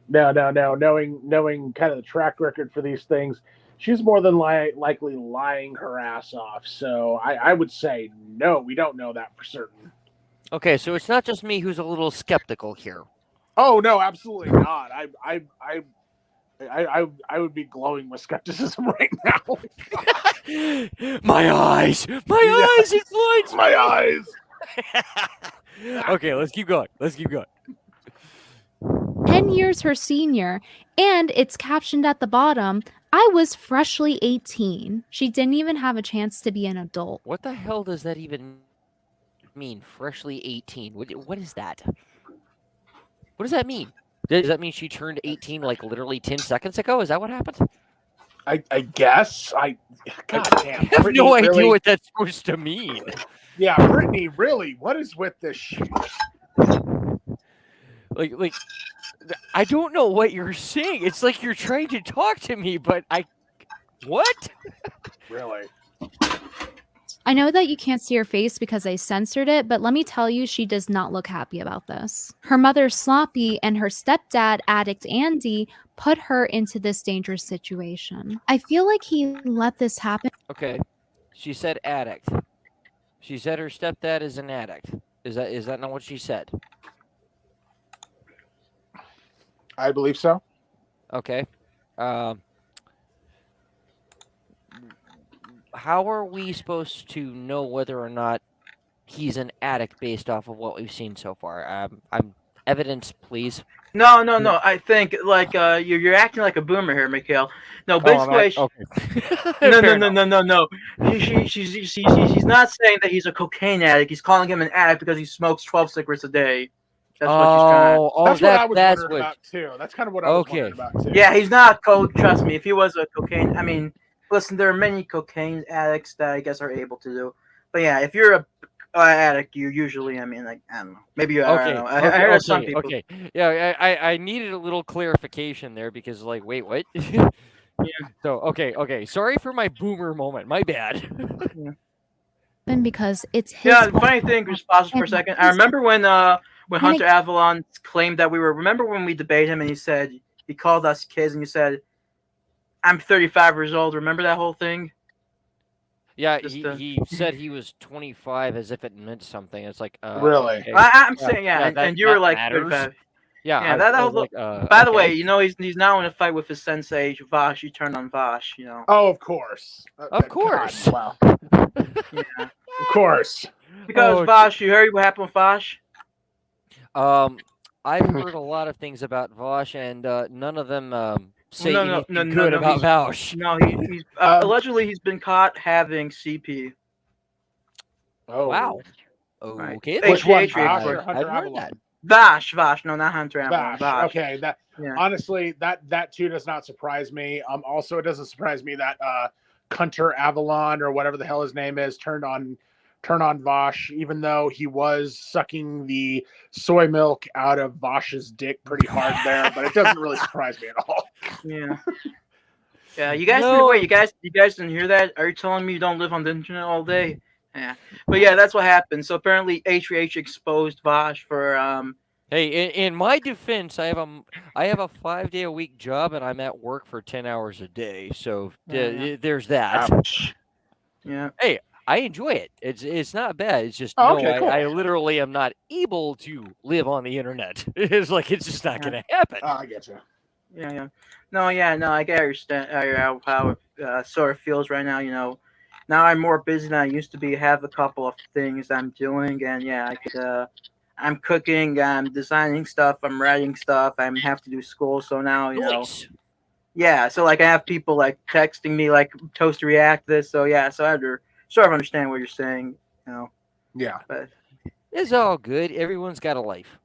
Speaker 2: Knowing kind of the track record for these things, she's more than likely lying her ass off. So I would say no. We don't know that for certain.
Speaker 3: Okay, so it's not just me who's a little skeptical here.
Speaker 2: Oh no, absolutely not. I would be glowing with skepticism right now.
Speaker 3: My eyes, it blinds
Speaker 2: My eyes.
Speaker 3: Okay, let's keep going.
Speaker 6: 10 years her senior, and it's captioned at the bottom, "I was freshly 18. She didn't even have a chance to be an adult."
Speaker 3: What the hell does that even mean? Freshly 18. What is that? What does that mean? Does that mean she turned 18 like literally 10 seconds ago? Is that what happened?
Speaker 2: I guess. God damn.
Speaker 3: I have
Speaker 2: Britany,
Speaker 3: no idea
Speaker 2: really?
Speaker 3: what that's supposed to mean.
Speaker 2: Yeah, Britany, really, what is with this shit?
Speaker 3: Like, I don't know what you're saying. It's like you're trying to talk to me, but what?
Speaker 2: Really?
Speaker 6: I know that you can't see her face because I censored it, but let me tell you, she does not look happy about this. Her mother, Sloppy, and her stepdad, Addict Andy, put her into this dangerous situation. I feel like he let this happen.
Speaker 3: Okay, she said addict. She said her stepdad is an addict. Is that not what she said?
Speaker 2: I believe so.
Speaker 3: Okay. How are we supposed to know whether or not he's an addict based off of what we've seen so far? I'm evidence, please.
Speaker 1: No. I think like you're acting like a boomer here, Mikhail. No, basically, no. She's not saying that he's a cocaine addict. He's calling him an addict because he smokes 12 cigarettes a day. That's what she's trying.
Speaker 2: That's what I was wondering about too. That's kind of what I was wondering about too.
Speaker 1: Yeah, he's not trust me. If he was a cocaine, I mean, listen, there are many cocaine addicts that I guess are able to do. But yeah, if you're a addict, you usually, I mean, like, I don't know. Maybe you. I don't know. I heard some people.
Speaker 3: Okay. Yeah, I needed a little clarification there because, like, wait, what?
Speaker 1: Yeah.
Speaker 3: So okay. Sorry for my boomer moment. My bad.
Speaker 6: Because it's his.
Speaker 1: Yeah, the funny thing, just pause for a second. I remember when Hunter Avalon claimed that remember when we debated him and he called us kids and you said, "I'm 35 years old." Remember that whole thing?
Speaker 3: Yeah, he said he was 25 as if it meant something. It's like
Speaker 2: really.
Speaker 3: Okay.
Speaker 1: I'm saying and you were like
Speaker 3: matters.
Speaker 1: 35.
Speaker 3: Yeah.
Speaker 1: That was by the way, you know he's now in a fight with his sensei Vash. He turned on Vash. You know.
Speaker 2: Oh, of course.
Speaker 3: Of course.
Speaker 2: God, wow.
Speaker 1: Yeah.
Speaker 2: Of course.
Speaker 1: Because Vash, you heard what happened with Vash?
Speaker 3: I've heard a lot of things about Vash, and none of them say anything good about Vash.
Speaker 1: No, he's allegedly he's been caught having CP.
Speaker 2: Oh
Speaker 3: wow.
Speaker 1: Right.
Speaker 3: Okay.
Speaker 2: Which one?
Speaker 1: Vash
Speaker 2: Vash or
Speaker 3: I've
Speaker 2: Hunter
Speaker 3: heard
Speaker 2: Avalon?
Speaker 3: that.
Speaker 1: Vash, no, not Hunter Avalon. Vash.
Speaker 2: Okay, honestly, that too does not surprise me. Also, it doesn't surprise me that Hunter Avalon or whatever the hell his name is turned on Vash, even though he was sucking the soy milk out of Vash's dick pretty hard there. But it doesn't really surprise me at all.
Speaker 1: Yeah. Yeah, you guys didn't wait. You guys didn't hear that? Are you telling me you don't live on the internet all day? Yeah, but yeah, that's what happened. So apparently, H3H exposed Vash for
Speaker 3: Hey, in my defense, I have a 5-day-a-week job, and I'm at work for 10 hours a day. So there's that.
Speaker 2: Ouch.
Speaker 1: Yeah.
Speaker 3: Hey, I enjoy it. It's not bad. It's just
Speaker 2: cool.
Speaker 3: I literally am not able to live on the internet. It's like it's just not going to happen.
Speaker 2: I get you.
Speaker 1: Yeah. No, yeah, no, I get understand how it sort of feels right now. Now I'm more busy than I used to be. Have a couple of things I'm doing, and yeah, I'm cooking, I'm designing stuff, I'm writing stuff, I have to do school. So now,
Speaker 3: Nice.
Speaker 1: yeah. So like I have people like texting me like toast to react this. So yeah, so I have to sort of understand what you're saying.
Speaker 2: Yeah.
Speaker 1: But
Speaker 3: It's all good. Everyone's got a life.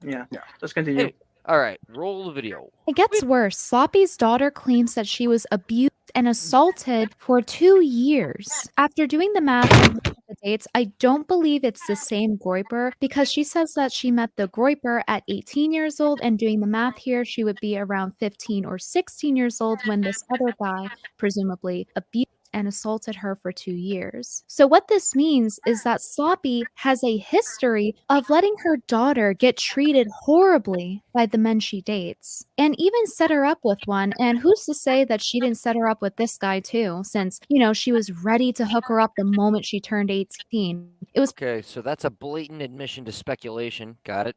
Speaker 1: yeah,
Speaker 2: Yeah.
Speaker 1: let's continue.
Speaker 3: Anyway, all right, roll the video.
Speaker 6: It gets worse. Sloppy's daughter claims that she was abused and assaulted for 2 years. After doing the math and looking at the dates, I don't believe it's the same Groiper because she says that she met the Groiper at 18 years old, and doing the math here, she would be around 15 or 16 years old when this other guy, presumably, abused and assaulted her for 2 years. So what this means is that Sloppy has a history of letting her daughter get treated horribly by the men she dates, and even set her up with one. And who's to say that she didn't set her up with this guy too, since, she was ready to hook her up the moment she turned 18. It was
Speaker 3: Okay, so that's a blatant admission to speculation. Got it.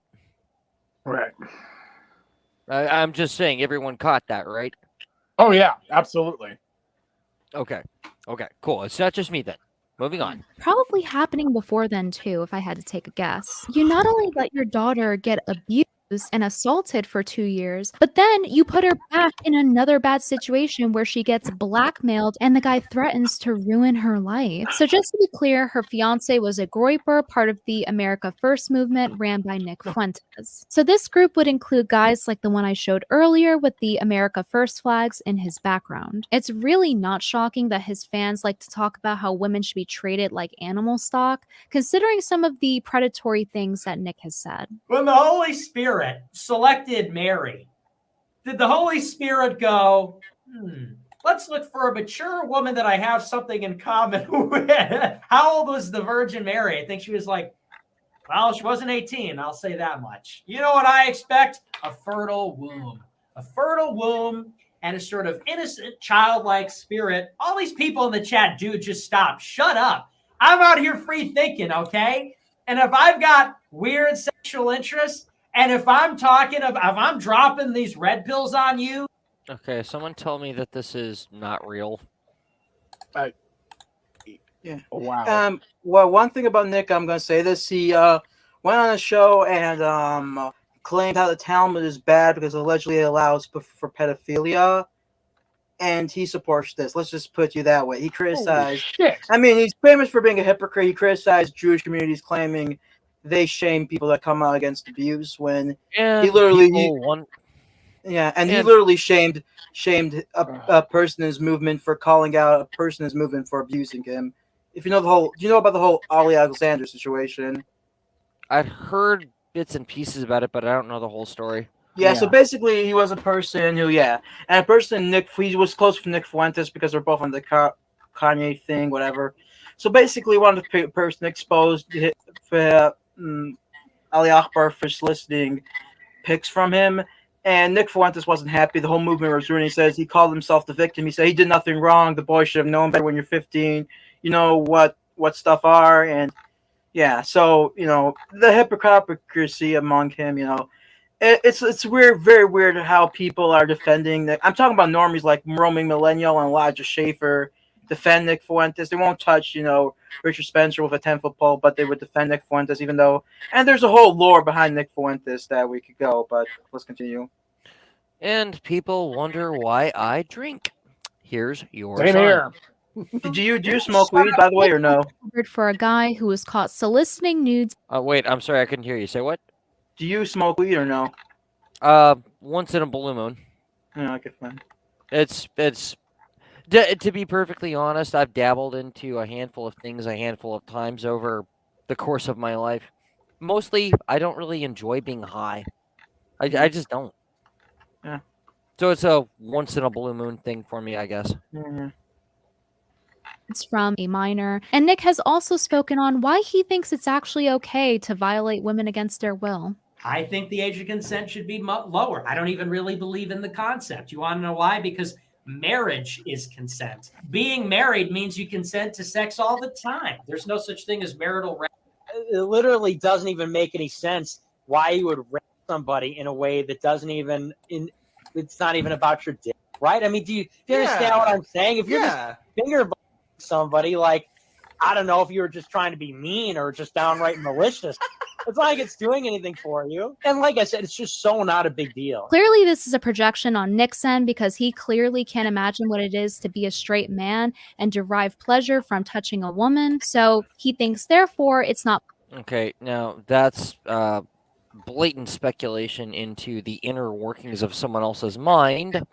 Speaker 2: Right.
Speaker 3: I'm just saying, everyone caught that, right?
Speaker 2: Oh yeah, absolutely.
Speaker 3: Okay, cool. It's not just me then. Moving on.
Speaker 6: probably happening before then too, if I had to take a guess. You not only let your daughter get abused and assaulted for 2 years, but then you put her back in another bad situation where she gets blackmailed and the guy threatens to ruin her life. So just to be clear, her fiance was a Groiper, part of the America First movement ran by Nick Fuentes. So this group would include guys like the one I showed earlier with the America First flags in his background. It's really not shocking that his fans like to talk about how women should be treated like animal stock, considering some of the predatory things that Nick has said.
Speaker 10: When the Holy Spirit selected Mary, did the Holy Spirit go, let's look for a mature woman that I have something in common with? How old was the Virgin Mary? I think she was like, well, she wasn't 18. I'll say that much. You know what I expect? A fertile womb. A fertile womb and a sort of innocent, childlike spirit. All these people in the chat, dude, just stop. Shut up. I'm out here free thinking, okay? And if I've got weird sexual interests, and if I'm dropping these red pills on you.
Speaker 3: Okay, someone tell me that this is not real.
Speaker 1: Yeah.
Speaker 2: Oh, wow.
Speaker 1: Well, one thing about Nick, I'm going to say this. He went on a show and claimed how the Talmud is bad because allegedly it allows for pedophilia, and he supports this. Let's just put you that way. He criticized.
Speaker 2: Shit.
Speaker 1: I mean, he's famous for being a hypocrite. He criticized Jewish communities, claiming they shame people that come out against abuse when
Speaker 3: And
Speaker 1: he literally
Speaker 3: he
Speaker 1: literally shamed a person in his movement for calling out a person in his movement for abusing him. If you know do you know about the whole Ali Alexander situation?
Speaker 3: I've heard bits and pieces about it, but I don't know the whole story.
Speaker 1: Yeah, so basically he was a person who, and a person, he was close to Nick Fuentes because they're both on the Kanye thing, whatever. So basically one of the person exposed Ali Akbar for soliciting pics from him, and Nick Fuentes wasn't happy. The whole movement was ruined. He says he called himself the victim. He said he did nothing wrong. The boy should have known better when you're 15. You know what stuff are, and so the hypocrisy among him, it's weird, very weird how people are defending that. I'm talking about normies like Roaming Millennial and Elijah Schaefer defend Nick Fuentes. They won't touch, Richard Spencer with a 10-foot pole, but they would defend Nick Fuentes, even though, and there's a whole lore behind Nick Fuentes that we could go, but let's continue.
Speaker 3: And people wonder why I drink. Here's your
Speaker 2: Same
Speaker 3: sign.
Speaker 2: here.
Speaker 1: Do you smoke weed, by the way, or no?
Speaker 6: For a guy who was caught soliciting nudes.
Speaker 3: Wait, I'm sorry, I couldn't hear you. Say what?
Speaker 1: Do you smoke weed or no?
Speaker 3: Once in a blue moon.
Speaker 1: Yeah, okay, fine.
Speaker 3: It's to be perfectly honest, I've dabbled into a handful of things a handful of times over the course of my life. Mostly, I don't really enjoy being high. I just don't.
Speaker 1: Yeah.
Speaker 3: So it's a once in a blue moon thing for me, I guess.
Speaker 1: Mm-hmm.
Speaker 6: It's from a minor. And Nick has also spoken on why he thinks it's actually okay to violate women against their will.
Speaker 10: I think the age of consent should be lower. I don't even really believe in the concept. You want to know why? Because marriage is consent. Being married means you consent to sex all the time. There's no such thing as marital rape.
Speaker 11: It literally doesn't even make any sense why you would rape somebody in a way that doesn't even it's not even about your dick, right? I mean, do you understand what I'm saying? If you're just finger somebody, like, I don't know if you were just trying to be mean or just downright malicious. It's not like it's doing anything for you. And like I said, it's just so not a big deal.
Speaker 6: Clearly, this is a projection on Nick's end because he clearly can't imagine what it is to be a straight man and derive pleasure from touching a woman. So he thinks, therefore, it's not.
Speaker 3: Okay, now that's blatant speculation into the inner workings of someone else's mind.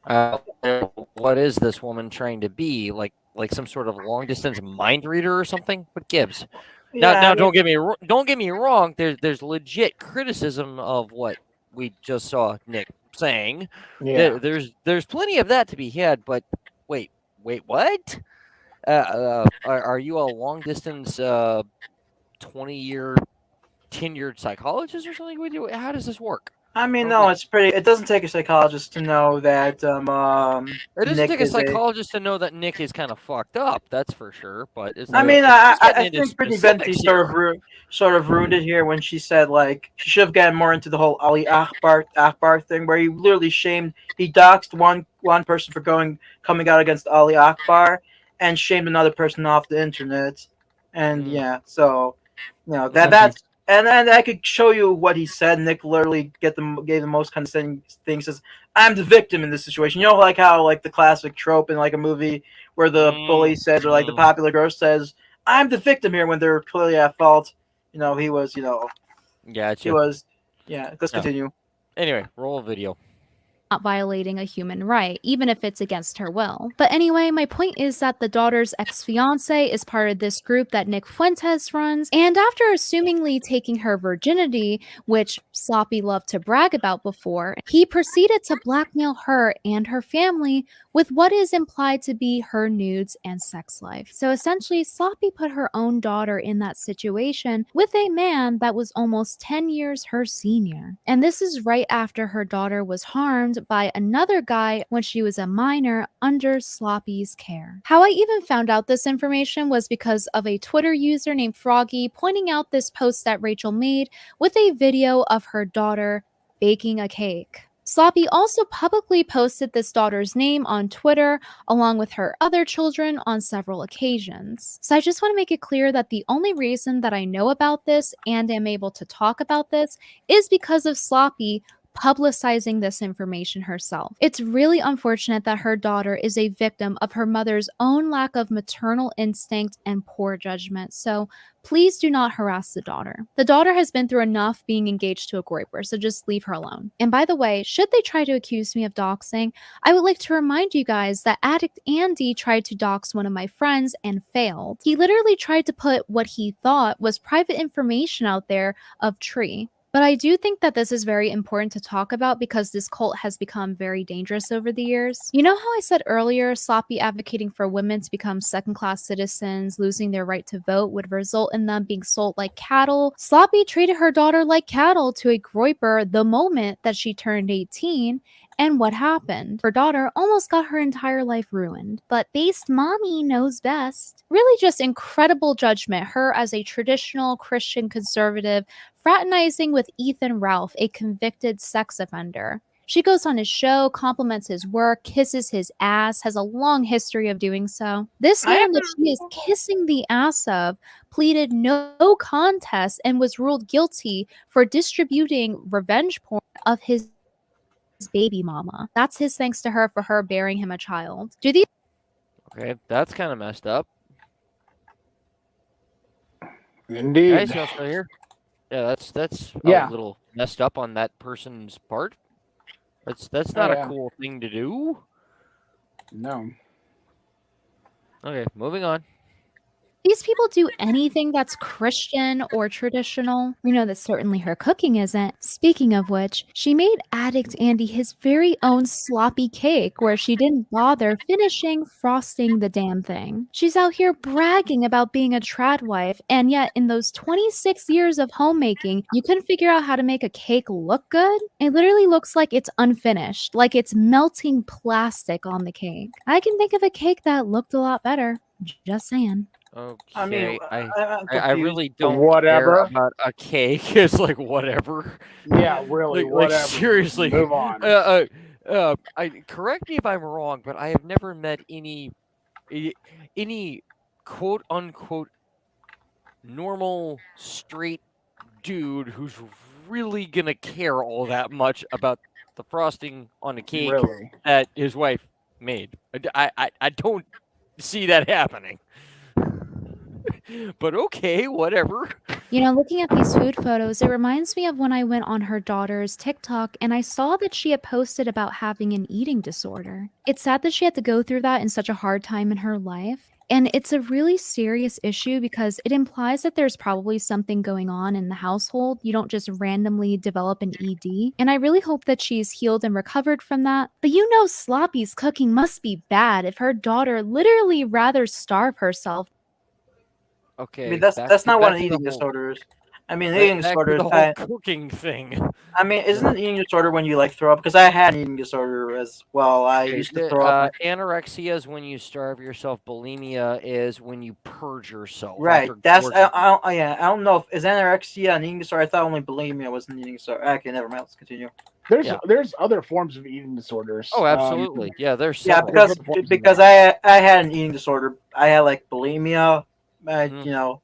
Speaker 3: What is this woman trying to be? Like some sort of long distance mind reader or something? What gives? Now, don't get me wrong. There's legit criticism of what we just saw Nick saying.
Speaker 2: Yeah.
Speaker 3: There's plenty of that to be had. But wait, what? Are you a long distance 20-year tenured psychologist or something? How does this work?
Speaker 1: I mean, no, it's pretty. It doesn't take a psychologist to know that.
Speaker 3: It doesn't
Speaker 1: Nick
Speaker 3: take a
Speaker 1: is
Speaker 3: psychologist to know that Nick is kind of fucked up. That's for sure. But
Speaker 1: I mean, I think Britany Vennti sort of ruined it here when she said like she should have gotten more into the whole Ali Akbar thing, where he literally he doxed one person for coming out against Ali Akbar and shamed another person off the internet, and so that's. And I could show you what he said. Nick literally gave the most condescending thing. Says, "I'm the victim in this situation." You know, like how like the classic trope in like a movie where the bully says, or like the popular girl says, "I'm the victim here," when they're clearly at fault. You know, he was.
Speaker 3: Gotcha.
Speaker 1: He was. Yeah. Let's continue.
Speaker 3: Anyway, roll a video.
Speaker 6: Not violating a human right, even if it's against her will. But anyway, my point is that the daughter's ex-fiance is part of this group that Nick Fuentes runs, and after assumingly taking her virginity, which Sloppy loved to brag about before, he proceeded to blackmail her and her family with what is implied to be her nudes and sex life. So essentially, Sloppy put her own daughter in that situation with a man that was almost 10 years her senior. And this is right after her daughter was harmed by another guy when she was a minor under Sloppy's care. How I even found out this information was because of a Twitter user named Froggy pointing out this post that Rachel made with a video of her daughter baking a cake. Sloppy also publicly posted this daughter's name on Twitter along with her other children on several occasions. So I just want to make it clear that the only reason that I know about this and am able to talk about this is because of Sloppy publicizing this information herself. It's really unfortunate that her daughter is a victim of her mother's own lack of maternal instinct and poor judgment. So please do not harass the daughter. The daughter has been through enough being engaged to a groyper, so just leave her alone. And by the way, should they try to accuse me of doxing, I would like to remind you guys that Addict Andy tried to dox one of my friends and failed. He literally tried to put what he thought was private information out there of Tree. But I do think that this is very important to talk about because this cult has become very dangerous over the years. You know how I said earlier, Sloppy advocating for women to become second-class citizens, losing their right to vote would result in them being sold like cattle? Sloppy treated her daughter like cattle to a groyper the moment that she turned 18, and what happened? Her daughter almost got her entire life ruined. But based mommy knows best. Really just incredible judgment, her as a traditional Christian conservative fraternizing with Ethan Ralph, a convicted sex offender. She goes on his show, compliments his work, kisses his ass, has a long history of doing so. This man that she is kissing the ass of pleaded no contest and was ruled guilty for distributing revenge porn of his baby mama. That's his thanks to her for her bearing him a child.
Speaker 3: Okay, that's kind of messed up.
Speaker 2: Indeed.
Speaker 3: Guys, y'all still here? Yeah, that's a little messed up on that person's part. That's not a cool thing to do.
Speaker 2: No.
Speaker 3: Okay, moving on.
Speaker 6: These people do anything that's Christian or traditional. We know that certainly her cooking isn't. Speaking of which, she made Addict Andy his very own sloppy cake where she didn't bother finishing frosting the damn thing. She's out here bragging about being a trad wife, and yet in those 26 years of homemaking, you couldn't figure out how to make a cake look good? It literally looks like it's unfinished, like it's melting plastic on the cake. I can think of a cake that looked a lot better. Just saying.
Speaker 3: Okay,
Speaker 1: I mean, I'm
Speaker 3: I
Speaker 1: confused.
Speaker 3: really don't care
Speaker 2: Whatever.
Speaker 3: about a cake. It's like whatever.
Speaker 2: Yeah, really,
Speaker 3: Like
Speaker 2: whatever.
Speaker 3: seriously.
Speaker 2: Move on.
Speaker 3: Correct me if I'm wrong, but I have never met any quote unquote normal straight dude who's really gonna care all that much about the frosting on a cake
Speaker 2: Really.
Speaker 3: that his wife made. I don't see that happening. But okay, whatever.
Speaker 6: You know, looking at these food photos, it reminds me of when I went on her daughter's TikTok and I saw that she had posted about having an eating disorder. It's sad that she had to go through that in such a hard time in her life. And it's a really serious issue because it implies that there's probably something going on in the household. You don't just randomly develop an ED. And I really hope that she's healed and recovered from that. But you know, Sloppy's cooking must be bad if her daughter literally rather starve herself.
Speaker 3: Okay.
Speaker 1: I mean, that's not one of eating disorders. I mean, eating
Speaker 3: back to
Speaker 1: disorders.
Speaker 3: the whole cooking thing.
Speaker 1: I mean, isn't an eating disorder when you like throw up? Because I had an eating disorder as well. I used to throw up.
Speaker 3: Anorexia is when you starve yourself. Bulimia is when you purge yourself.
Speaker 1: Right.
Speaker 3: after
Speaker 1: That's
Speaker 3: gorging.
Speaker 1: yeah. I don't know if is anorexia an eating disorder. I thought only bulimia was an eating disorder. Okay, never mind. Let's continue.
Speaker 2: There's other forms of eating disorders.
Speaker 3: Oh, absolutely. Yeah, there's
Speaker 1: Yeah,
Speaker 3: several.
Speaker 1: because I had an eating disorder. I had like bulimia. You know,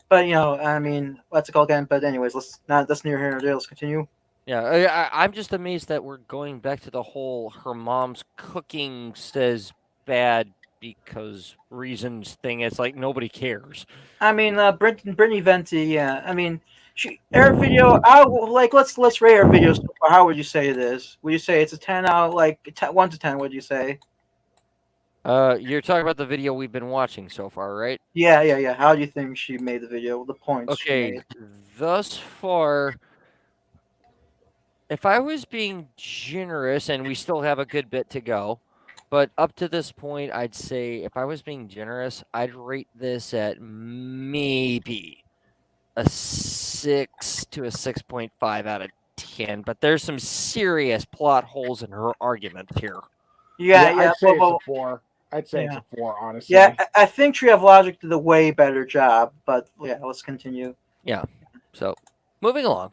Speaker 1: but you know, I mean, what's it called again? But anyways, that's near here nor there. Let's continue.
Speaker 3: Yeah, I'm just amazed that we're going back to the whole her mom's cooking says bad because reasons thing. It's like nobody cares.
Speaker 1: I mean, Britany Vennti. Yeah, I mean, her video. Let's rate her videos. So far. How would you say it is? Would you say it's a 10 out, like 1 to 10? What do you say?
Speaker 3: You're talking about the video we've been watching so far, right?
Speaker 1: Yeah. How do you think she made the video? The points she
Speaker 3: Okay,
Speaker 1: made.
Speaker 3: thus far, if I was being generous, and we still have a good bit to go, but up to this point, I'd say if I was being generous, I'd rate this at maybe a 6 to a 6.5 out of 10. But there's some serious plot holes in her argument here.
Speaker 1: Yeah.
Speaker 2: I'd say it's a 4. I'd say it's a 4, honestly.
Speaker 1: Yeah, I think Tree of Logic did a way better job. But yeah, let's continue.
Speaker 3: Yeah. So, moving along.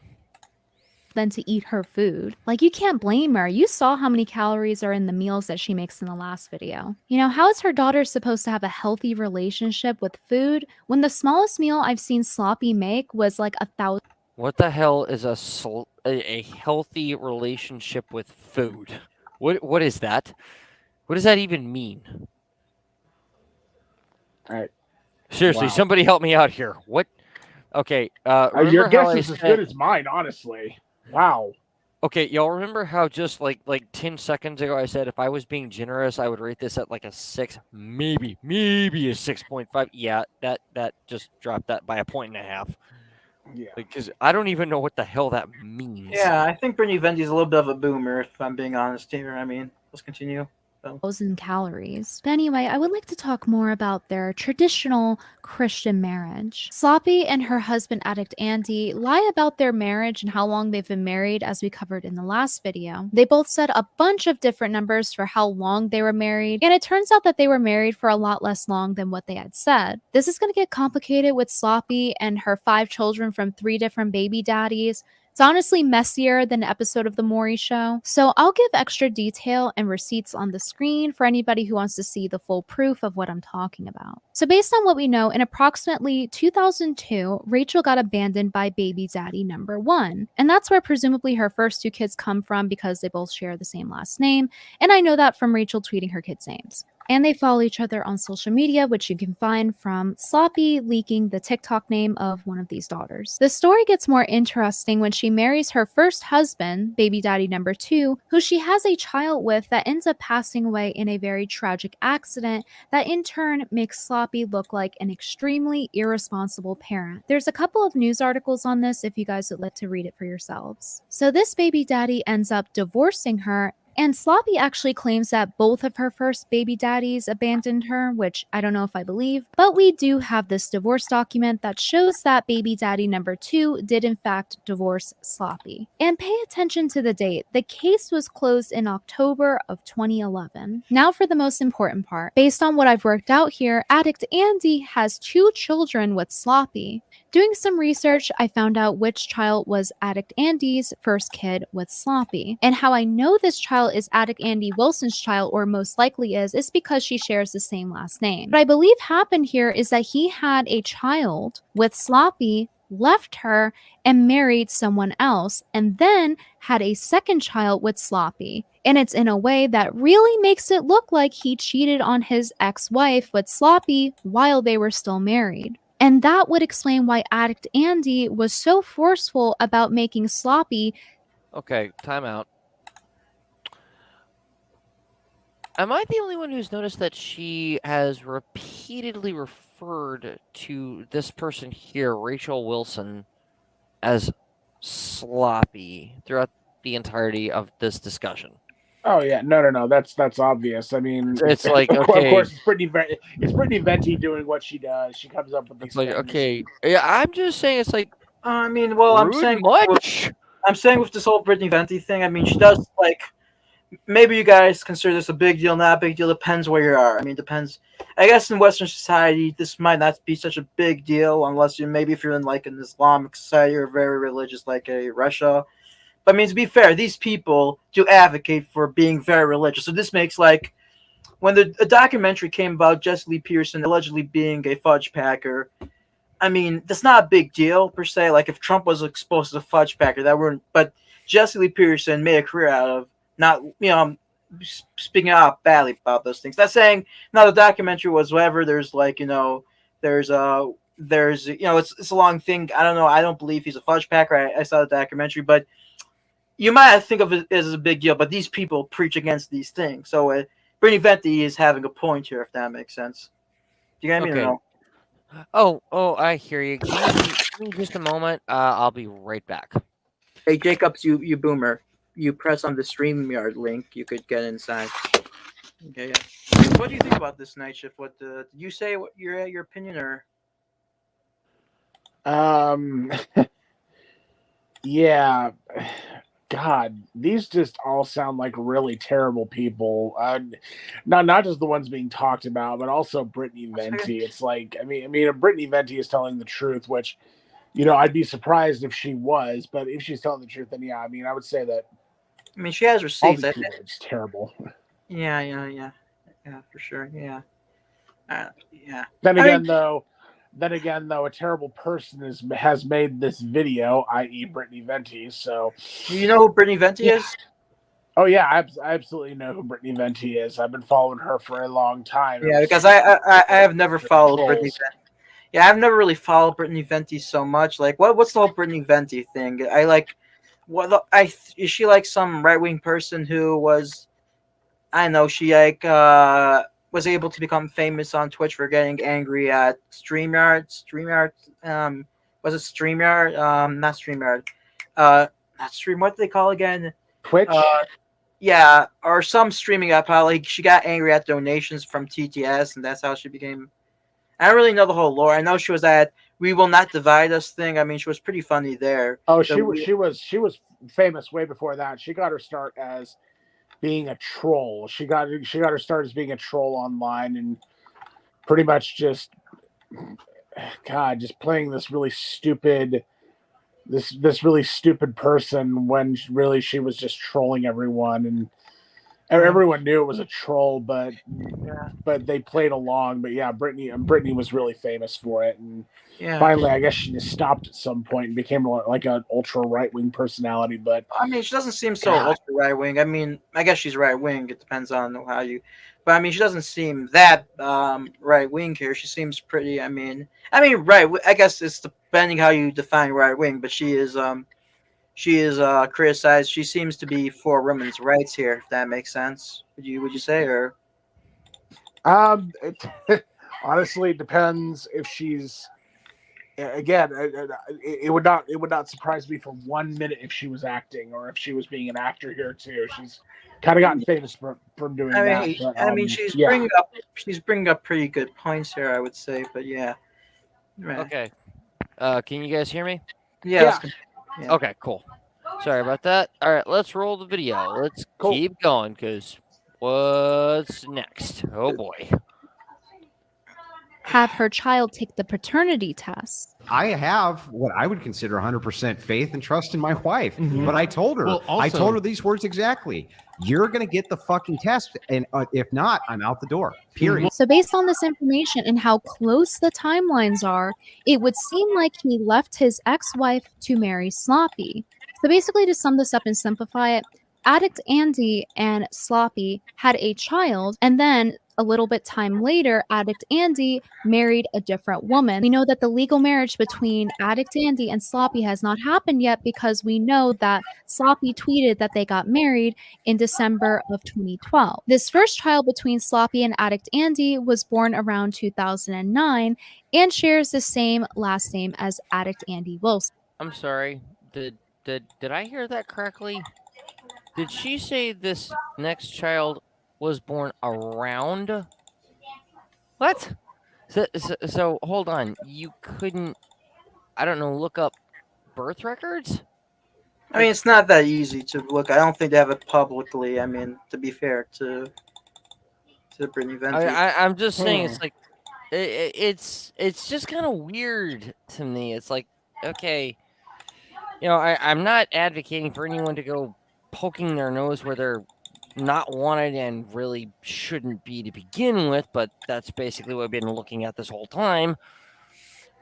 Speaker 6: Than to eat her food. Like, you can't blame her. You saw how many calories are in the meals that she makes in the last video. You know, how is her daughter supposed to have a healthy relationship with food when the smallest meal I've seen Sloppy make was like 1,000?
Speaker 3: What the hell is a healthy relationship with food? What is that? What does that even mean?
Speaker 2: All right.
Speaker 3: Seriously,
Speaker 2: Wow.
Speaker 3: somebody help me out here. What? Okay.
Speaker 2: Your guess is as good as mine, honestly. Wow.
Speaker 3: Okay, y'all remember how just like 10 seconds ago I said if I was being generous, I would rate this at like a 6, maybe a 6.5. Yeah, that just dropped that by a 1.5.
Speaker 2: Yeah.
Speaker 3: Because I don't even know what the hell that means.
Speaker 1: Yeah, I think Britany Venti's a little bit of a boomer, if I'm being honest here. I mean, let's continue.
Speaker 6: 1,000 calories. But anyway, I would like to talk more about their traditional Christian marriage. Sloppy and her husband addict Andy lie about their marriage and how long they've been married, as we covered in the last video. They both said a bunch of different numbers for how long they were married, and it turns out that they were married for a lot less long than what they had said. This is going to get complicated with Sloppy and her 5 children from 3 different baby daddies. It's honestly messier than an episode of The Maury Show. So I'll give extra detail and receipts on the screen for anybody who wants to see the full proof of what I'm talking about. So based on what we know, in approximately 2002, Rachel got abandoned by baby daddy number 1. And that's where presumably her first 2 kids come from because they both share the same last name. And I know that from Rachel tweeting her kids' names. And they follow each other on social media, which you can find from Sloppy leaking the TikTok name of one of these daughters. The story gets more interesting when she marries her first husband, baby daddy number 2, who she has a child with that ends up passing away in a very tragic accident that in turn makes Sloppy look like an extremely irresponsible parent. There's a couple of news articles on this if you guys would like to read it for yourselves. So this baby daddy ends up divorcing her And Sloppy actually claims that both of her first baby daddies abandoned her, which I don't know if I believe, but we do have this divorce document that shows that baby daddy number 2 did in fact divorce Sloppy. And pay attention to the date. The case was closed in October of 2011. Now for the most important part. Based on what I've worked out here, Addict Andy has 2 children with Sloppy. Doing some research, I found out which child was Addict Andy's first kid with Sloppy. And how I know this child is Addict Andy Wilson's child, or most likely is because she shares the same last name. What I believe happened here is that he had a child with Sloppy, left her, and married someone else, and then had a second child with Sloppy. And it's in a way that really makes it look like he cheated on his ex-wife with Sloppy while they were still married. And that would explain why Addict Andy was so forceful about making Sloppy.
Speaker 3: Okay, time out. Am I the only one who's noticed that she has repeatedly referred to this person here, Rachel Wilson, as sloppy throughout the entirety of this discussion?
Speaker 2: Oh yeah, no. That's obvious. I mean,
Speaker 3: It's like,
Speaker 2: of
Speaker 3: okay,
Speaker 2: course, it's Britany Vennti doing what she does. She comes up with these
Speaker 3: it's like,
Speaker 2: things.
Speaker 3: okay, yeah, I'm just saying, it's like,
Speaker 1: I mean, well, I'm
Speaker 3: rude
Speaker 1: saying
Speaker 3: much.
Speaker 1: I'm saying with this whole Britany Venti thing, I mean, she does, like, maybe you guys consider this a big deal, not a big deal. Depends where you are. I mean, depends. I guess in Western society, this might not be such a big deal unless maybe if you're in like an Islamic society or very religious, like a Russia. But I mean, to be fair, these people do advocate for being very religious. So this makes like when a documentary came about Jesse Lee Peterson allegedly being a fudge packer. I mean, that's not a big deal per se. Like if Trump was exposed as a fudge packer, that wouldn't. But Jesse Lee Peterson made a career out of not, speaking out badly about those things. Not saying now the documentary was whatever. There's like, there's it's a long thing. I don't know. I don't believe he's a fudge packer. I saw the documentary, but you might think of it as a big deal. But these people preach against these things. So Britany Venti is having a point here, if that makes sense. Do you get me or no?
Speaker 3: Oh, I hear you. Give me just a moment. I'll be right back.
Speaker 1: Hey, Jacobs, you boomer. You press on the StreamYard link, you could get inside. Okay, yeah. What do you think about this night shift? What did you say? What your opinion or?
Speaker 2: Yeah. God, these just all sound like really terrible people. Not just the ones being talked about, but also Britany Venti. It's like, I mean, if Britany Venti is telling the truth, which, I'd be surprised if she was, but if she's telling the truth, then yeah, I mean, I would say that.
Speaker 1: I mean, she has receipts.
Speaker 2: It's terrible.
Speaker 1: Yeah, for sure. Yeah. Yeah.
Speaker 2: Then again, though, a terrible person has made this video, i.e., Britany Venti. So,
Speaker 1: do you know who Britany Venti is?
Speaker 2: Oh yeah, I absolutely know who Britany Venti is. I've been following her for a long time.
Speaker 1: Yeah, because I have never followed Britany Venti. Yeah, I've never really followed Britany Venti so much. Like, what's the whole Britany Venti thing? Is she like some right wing person who was, I don't know, she like was able to become famous on Twitch for getting angry at StreamYard. Was it StreamYard? Not StreamYard. Not Stream. What do they call again?
Speaker 2: Twitch.
Speaker 1: Yeah, or some streaming app. How like she got angry at donations from TTS, and that's how she became. I don't really know the whole lore. I know she was at "We Will Not Divide Us" thing. I mean, she was pretty funny there.
Speaker 2: Oh, she was famous way before that. She got her start as being a troll. She got her start as being a troll online, and pretty much just playing this really stupid, this really stupid person when really she was just trolling everyone, and everyone knew it was a troll, but they played along. But yeah, Britany was really famous for it, and finally, I guess she just stopped at some point and became like an ultra right wing personality. But
Speaker 1: I mean, she doesn't seem so ultra right wing. I mean, I guess she's right wing. It depends on how you. But I mean, she doesn't seem that right wing here. She seems pretty. I mean, right. I guess it's depending how you define right wing. But she is criticized. She seems to be for women's rights here. If that makes sense, would you say or?
Speaker 2: It honestly depends if she's. Again, it would not surprise me for 1 minute if she was acting or if she was being an actor here too. kind of gotten famous from doing
Speaker 1: I
Speaker 2: that.
Speaker 1: mean,
Speaker 2: But,
Speaker 1: she's bringing up pretty good points here, I would say. But yeah. Right.
Speaker 3: Okay. Can you guys hear me?
Speaker 1: Yeah.
Speaker 3: Yeah. Okay, cool. Sorry about that. All right, let's roll the video. Let's keep going, because what's next? Oh, boy.
Speaker 6: Have her child take the paternity test.
Speaker 12: I have what I would consider 100% faith and trust in my wife.
Speaker 13: Mhm.
Speaker 12: But I told her,
Speaker 13: Well,
Speaker 12: I
Speaker 13: also-
Speaker 12: told her these words exactly. You're going to get the fucking test. And if not, I'm out the door. Period.
Speaker 6: So based on this information and how close the timelines are, it would seem like he left his ex-wife to marry Sloppy. So basically, to sum this up and simplify it, Addict Andy and Sloppy had a child, and then a little bit time later, Addict Andy married a different woman. We know that the legal marriage between Addict Andy and Sloppy has not happened yet because we know that Sloppy tweeted that they got married in December of 2012. This first child between Sloppy and Addict Andy was born around 2009 and shares the same last name as Addict Andy Wilson.
Speaker 3: I'm sorry. Did I hear that correctly? Did she say this next child was born around? What? So hold on. You couldn't, I don't know, look up birth records?
Speaker 1: I mean, it's not that easy to look. I don't think they have it publicly. I mean, to be fair to Britany Vennti.
Speaker 3: I'm just saying, it's like it's just kind of weird to me. It's like, okay, I'm not advocating for anyone to go poking their nose where they're not wanted and really shouldn't be to begin with, but that's basically what I've been looking at this whole time.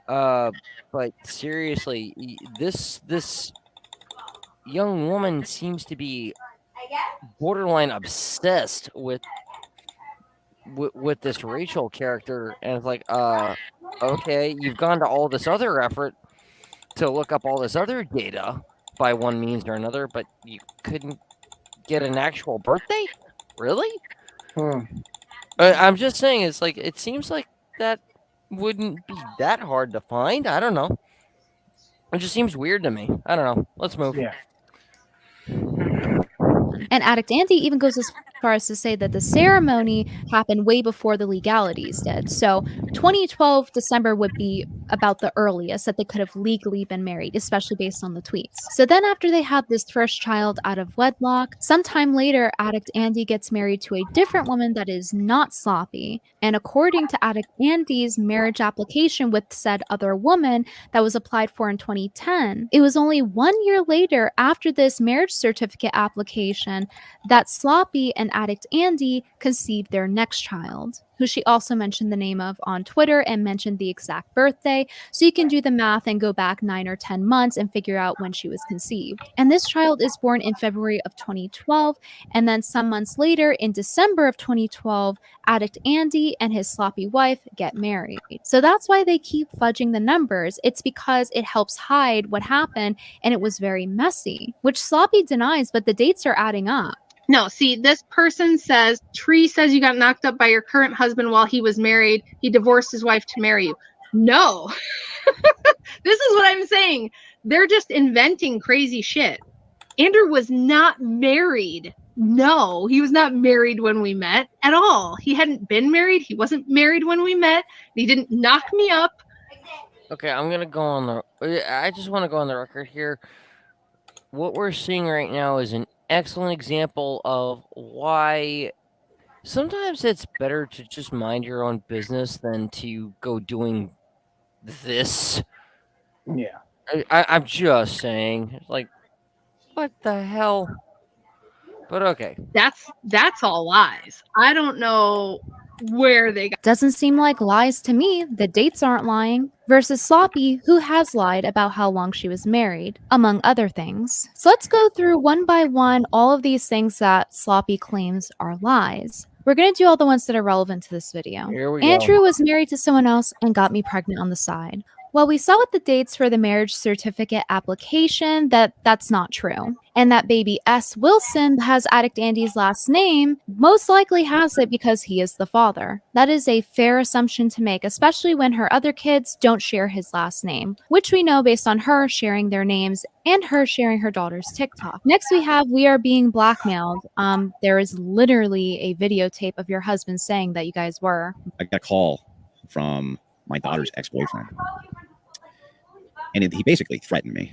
Speaker 3: But seriously, this young woman seems to be borderline obsessed with this Rachel character, and it's like, okay, you've gone to all this other effort to look up all this other data by one means or another, but you couldn't get an actual birthday? Really? I'm just saying, it's like, it seems like that wouldn't be that hard to find. I don't know. It just seems weird to me. I don't know. Let's move.
Speaker 2: Yeah.
Speaker 6: And Addict Andy even goes as far as to say that the ceremony happened way before the legalities did. So 2012 December would be about the earliest that they could have legally been married, especially based on the tweets. So then after they had this first child out of wedlock, sometime later, Addict Andy gets married to a different woman that is not Sloppy. And according to Addict Andy's marriage application with said other woman that was applied for in 2010, it was only 1 year later after this marriage certificate application that Sloppy and Addict Andy conceived their next child, who she also mentioned the name of on Twitter and mentioned the exact birthday. So you can do the math and go back 9 or 10 months and figure out when she was conceived. And this child is born in February of 2012. And then some months later, in December of 2012, Addict Andy and his sloppy wife get married. So that's why they keep fudging the numbers. It's because it helps hide what happened and it was very messy, which Sloppy denies, but the dates are adding up.
Speaker 5: No, see, this person says, Tree says you got knocked up by your current husband while he was married. He divorced his wife to marry you. No. This is what I'm saying. They're just inventing crazy shit. Andrew was not married. No, he was not married when we met at all. He hadn't been married. He wasn't married when we met. He didn't knock me up.
Speaker 3: Okay, I'm going to go on the... I just want to go on the record here. What we're seeing right now is an excellent example of why sometimes it's better to just mind your own business than to go doing this.
Speaker 2: Yeah.
Speaker 3: I'm just saying, like, what the hell? But okay.
Speaker 5: That's all lies. I don't know where they got.
Speaker 6: Doesn't seem like lies to me. The dates aren't lying. Versus Sloppy, who has lied about how long she was married, among other things. So let's go through one by one all of these things that Sloppy claims are lies. We're going to do all the ones that are relevant to this video.
Speaker 3: Here we go.
Speaker 6: Andrew was married to someone else and got me pregnant on the side. Well, we saw with the dates for the marriage certificate application that that's not true. And that baby S. Wilson has Addict Andy's last name most likely has it because he is the father. That is a fair assumption to make, especially when her other kids don't share his last name, which we know based on her sharing their names and her sharing her daughter's TikTok. Next, we have We Are Being Blackmailed. There is literally a videotape of your husband saying that you guys were.
Speaker 9: I got a call from my daughter's ex-boyfriend, and he basically threatened me,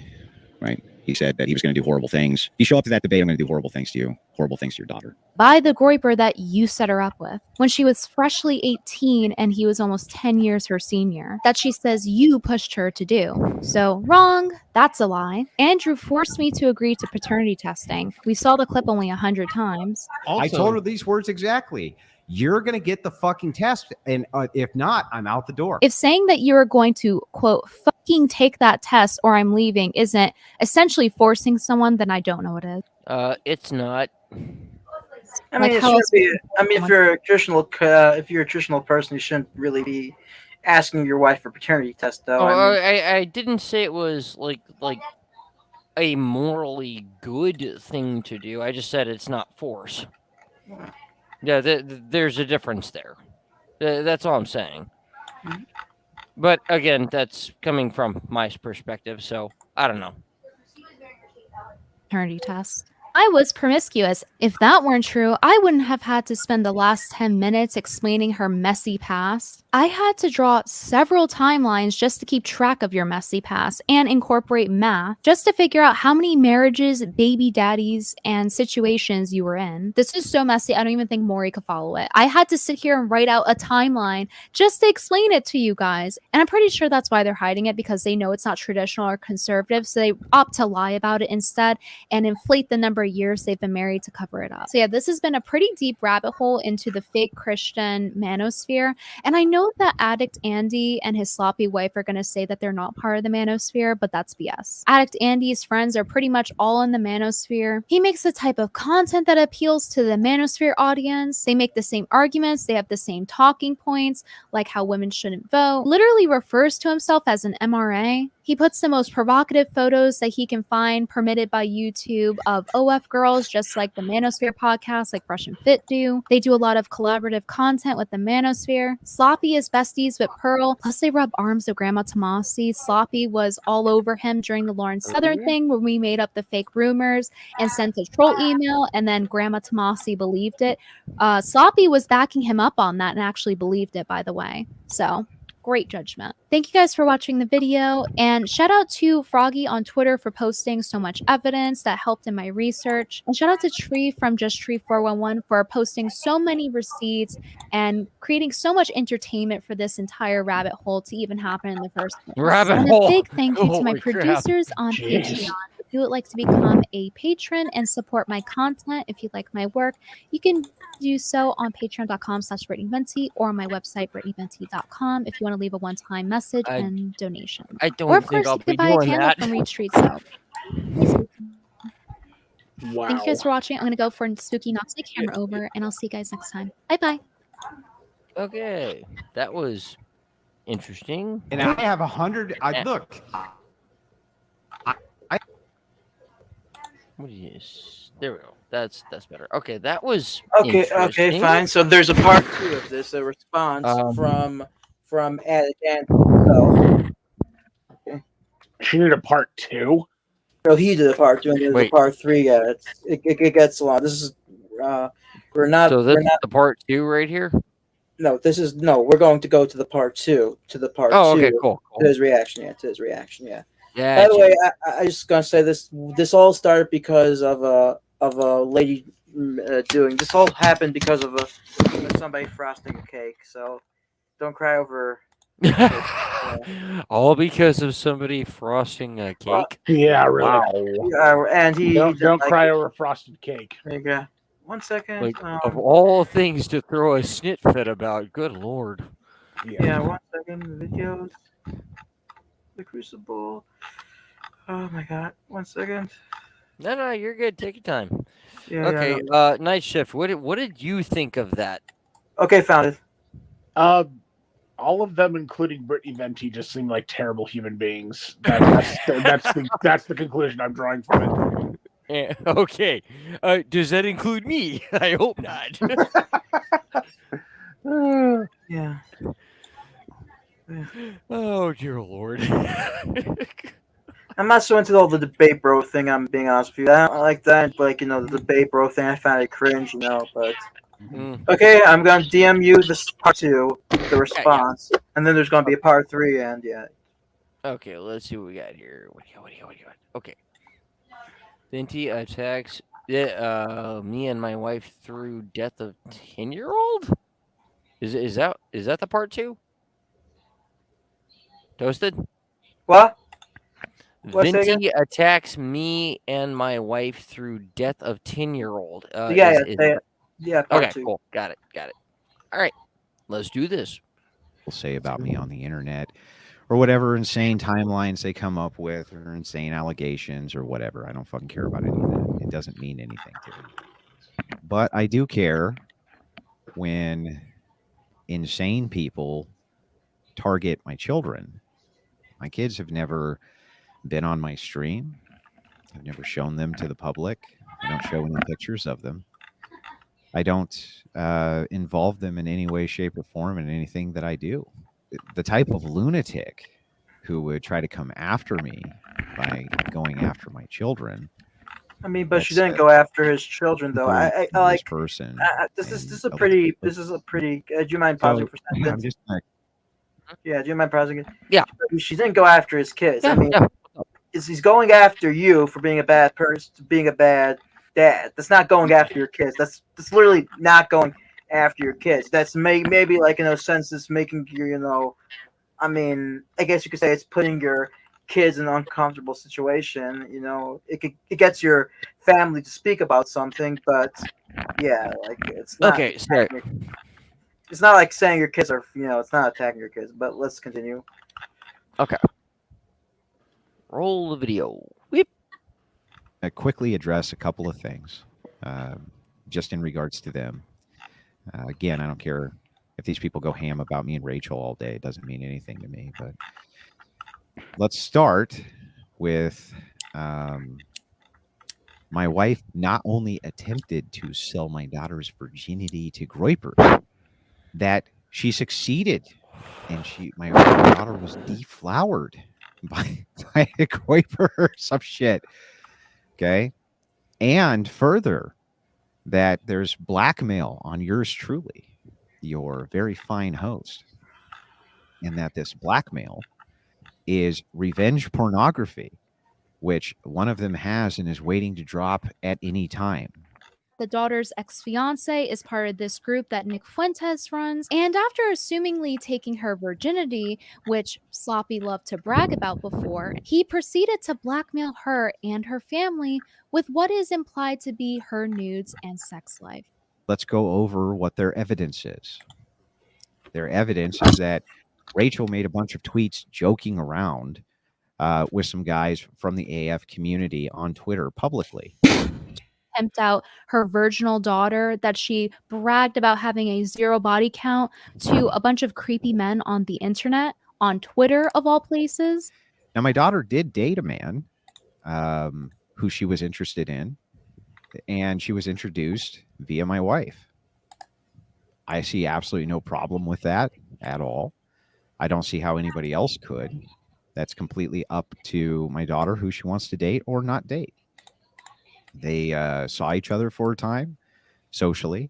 Speaker 9: right? He said that he was going to do horrible things. If you show up to that debate, I'm going to do horrible things to you, horrible things to your daughter.
Speaker 6: By the groiper that you set her up with when she was freshly 18 and he was almost 10 years her senior, that she says you pushed her to do. So wrong, that's a lie. Andrew forced me to agree to paternity testing. We saw the clip only 100 times.
Speaker 12: Also, I told her these words exactly. You're going to get the fucking test, and if not, I'm out the door.
Speaker 6: If saying that you're going to, quote, fucking take that test or I'm leaving isn't essentially forcing someone, then I don't know what is.
Speaker 3: It's not.
Speaker 1: I mean,
Speaker 6: Like, how else
Speaker 1: if you're a traditional, person, you shouldn't really be asking your wife for paternity test, though.
Speaker 3: I didn't say it was like a morally good thing to do. I just said it's not force. Yeah, there's a difference there. That's all I'm saying. But again, that's coming from my perspective, so I don't know.
Speaker 6: Paternity test. I was promiscuous. If that weren't true, I wouldn't have had to spend the last 10 minutes explaining her messy past. I had to draw several timelines just to keep track of your messy past and incorporate math just to figure out how many marriages, baby daddies, and situations you were in. This is so messy, I don't even think Maury could follow it. I had to sit here and write out a timeline just to explain it to you guys. And I'm pretty sure that's why they're hiding it, because they know it's not traditional or conservative, so they opt to lie about it instead and inflate the number of years they've been married to cover it up. So yeah, this has been a pretty deep rabbit hole into the fake Christian manosphere. And I know that Addict Andy and his sloppy wife are going to say that they're not part of the manosphere, but that's BS. Addict Andy's friends are pretty much all in the manosphere. He makes the type of content that appeals to the manosphere audience. They make the same arguments. They have the same talking points, like how women shouldn't vote. Literally refers to himself as an MRA. He puts the most provocative photos that he can find permitted by YouTube of OF girls, just like the Manosphere podcast, like Fresh and Fit do. They do a lot of collaborative content with the Manosphere. Sloppy is besties with Pearl, plus they rub arms with Grandma Tomasi. Sloppy was all over him during the Lauren Southern thing when we made up the fake rumors and sent a troll email, and then Grandma Tomasi believed it. Sloppy was backing him up on that and actually believed it, by the way. So great judgment. Thank you guys for watching the video, and shout out to Froggy on Twitter for posting so much evidence that helped in my research, and shout out to Tree from Just Tree 411 for posting so many receipts and creating so much entertainment for this entire rabbit hole to even happen in the first place. And a big thank you to my producers on Patreon. If you would like to become a patron and support my content, if you like my work, you can do so on patreon.com/BritanyVennti or on my website, BritanyVennti.com, if you want to leave a one-time message and donation.
Speaker 3: I don't
Speaker 6: or, of
Speaker 3: think
Speaker 6: course,
Speaker 3: I'll
Speaker 6: you
Speaker 3: be
Speaker 6: could buy a
Speaker 3: doing
Speaker 6: candle
Speaker 3: that.
Speaker 6: from Reach Street Soap.
Speaker 2: Wow.
Speaker 6: Thank you guys for watching. I'm going to go for spooky knocks my camera over, and I'll see you guys next time. Bye-bye.
Speaker 3: Okay, that was interesting.
Speaker 12: And I have 100. Look.
Speaker 3: What is? There we go. That's better. Okay, that was
Speaker 1: Okay, fine. So there's a part 2 of this, a response from Addict Andy himself. Okay.
Speaker 2: She did a part 2.
Speaker 1: So he did a part 2, and there's a part 3. Yeah, it gets long. This is we're not.
Speaker 3: So this
Speaker 1: we're not,
Speaker 3: is the part 2 right here.
Speaker 1: No, we're going to go to the part 2. To the part 2.
Speaker 3: Oh, okay, cool.
Speaker 1: To his reaction, yeah. To his reaction, yeah.
Speaker 3: Yeah.
Speaker 1: By the way, I just gonna say this. This all started because of a lady doing. This all happened because of somebody frosting a cake. So don't cry over.
Speaker 3: All because of somebody frosting a cake.
Speaker 2: Yeah, really.
Speaker 1: Wow. And he
Speaker 2: don't cry over frosted cake.
Speaker 1: There you go. 1 second.
Speaker 3: Like, of all things to throw a snit fit about, good lord.
Speaker 1: Yeah, 1 second. Videos. The Crucible. Oh my god. 1 second.
Speaker 3: No, you're good. Take your time.
Speaker 1: Yeah.
Speaker 3: Okay. Night Shift. What did you think of that?
Speaker 1: Okay, found it.
Speaker 2: All of them, including Britany Vennti, just seem like terrible human beings. That's the conclusion I'm drawing from it.
Speaker 3: Okay. Does that include me? I hope not.
Speaker 1: Yeah.
Speaker 3: Oh, dear Lord.
Speaker 1: I'm not so into all the debate bro thing. I'm being honest with you. I don't like that. Like, the debate bro thing. I find it cringe. But okay, I'm gonna DM you this part 2, the response, and then there's gonna be a part 3, and
Speaker 3: Okay, let's see what we got here. What do you got? Okay. Venti attacks me and my wife through death of 10-year-old? Is that the part 2? Toasted?
Speaker 1: What? What's that again?
Speaker 3: Venti attacks me and my wife through death of 10-year-old.
Speaker 1: Yeah, part
Speaker 3: okay,
Speaker 1: 2.
Speaker 3: cool. Got it. All right, let's do this.
Speaker 12: Will say about me on the internet, or whatever insane timelines they come up with, or insane allegations, or whatever. I don't fucking care about any of that. It doesn't mean anything to me. But I do care when insane people target my children. My kids have never been on my stream. I've never shown them to the public. I don't show any pictures of them. I don't involve them in any way, shape, or form in anything that I do. The type of lunatic who would try to come after me by going after my children.
Speaker 1: I mean, but she didn't go after his children, though. I like
Speaker 12: person.
Speaker 1: This is a pretty. Do you mind pausing for a second?
Speaker 12: I'm just like,
Speaker 1: yeah, do you mind pausing it?
Speaker 3: Yeah.
Speaker 1: She didn't go after his kids.
Speaker 3: Yeah,
Speaker 1: I mean,
Speaker 3: yeah.
Speaker 1: he's going after you for being a bad person, being a bad dad. That's not going after your kids. That's literally not going after your kids. That's maybe like in a sense, it's making you, I mean, I guess you could say it's putting your kids in an uncomfortable situation. It gets your family to speak about something, but yeah, like it's not.
Speaker 3: Okay, sorry.
Speaker 1: It's not like saying your kids are, it's not attacking your kids. But let's continue.
Speaker 3: Okay. Roll the video. Whip.
Speaker 12: I quickly address a couple of things, just in regards to them. Again, I don't care if these people go ham about me and Rachel all day. It doesn't mean anything to me. But let's start with my wife not only attempted to sell my daughter's virginity to groypers, that she succeeded, and my daughter was deflowered by a groyper or some shit. Okay. And further, that there's blackmail on yours truly, your very fine host, and that this blackmail is revenge pornography, which one of them has and is waiting to drop at any time.
Speaker 6: The daughter's ex-fiance is part of this group that Nick Fuentes runs, and after assumingly taking her virginity, which Sloppy loved to brag about before, he proceeded to blackmail her and her family with what is implied to be her nudes and sex life.
Speaker 12: Let's go over what their evidence is. Their evidence is that Rachel made a bunch of tweets joking around with some guys from the AF community on Twitter publicly.
Speaker 6: Pimped out her virginal daughter, that she bragged about having a 0 body count to a bunch of creepy men on the internet, on Twitter of all places.
Speaker 12: Now, my daughter did date a man who she was interested in, and she was introduced via my wife. I see absolutely no problem with that at all. I don't see how anybody else could. That's completely up to my daughter who she wants to date or not date. They saw each other for a time socially.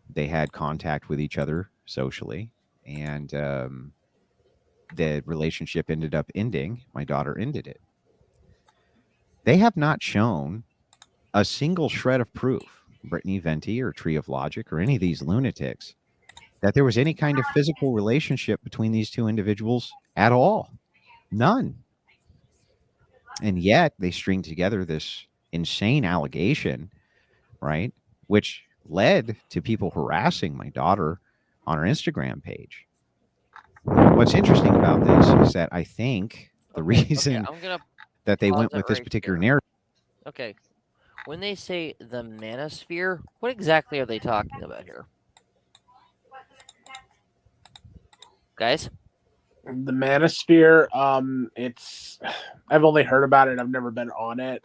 Speaker 12: They had contact with each other socially. And the relationship ended up ending. My daughter ended it. They have not shown a single shred of proof, Britany Vennti or Tree of Logic or any of these lunatics, that there was any kind of physical relationship between these two individuals at all. None. And yet they string together this insane allegation, right, which led to people harassing my daughter on her Instagram page. What's interesting about this is that I think the reason that they went with this particular narrative.
Speaker 3: Okay. When they say the manosphere, what exactly are they talking about here? guys?
Speaker 2: The Manosphere, I've only heard about it. I've never been on it.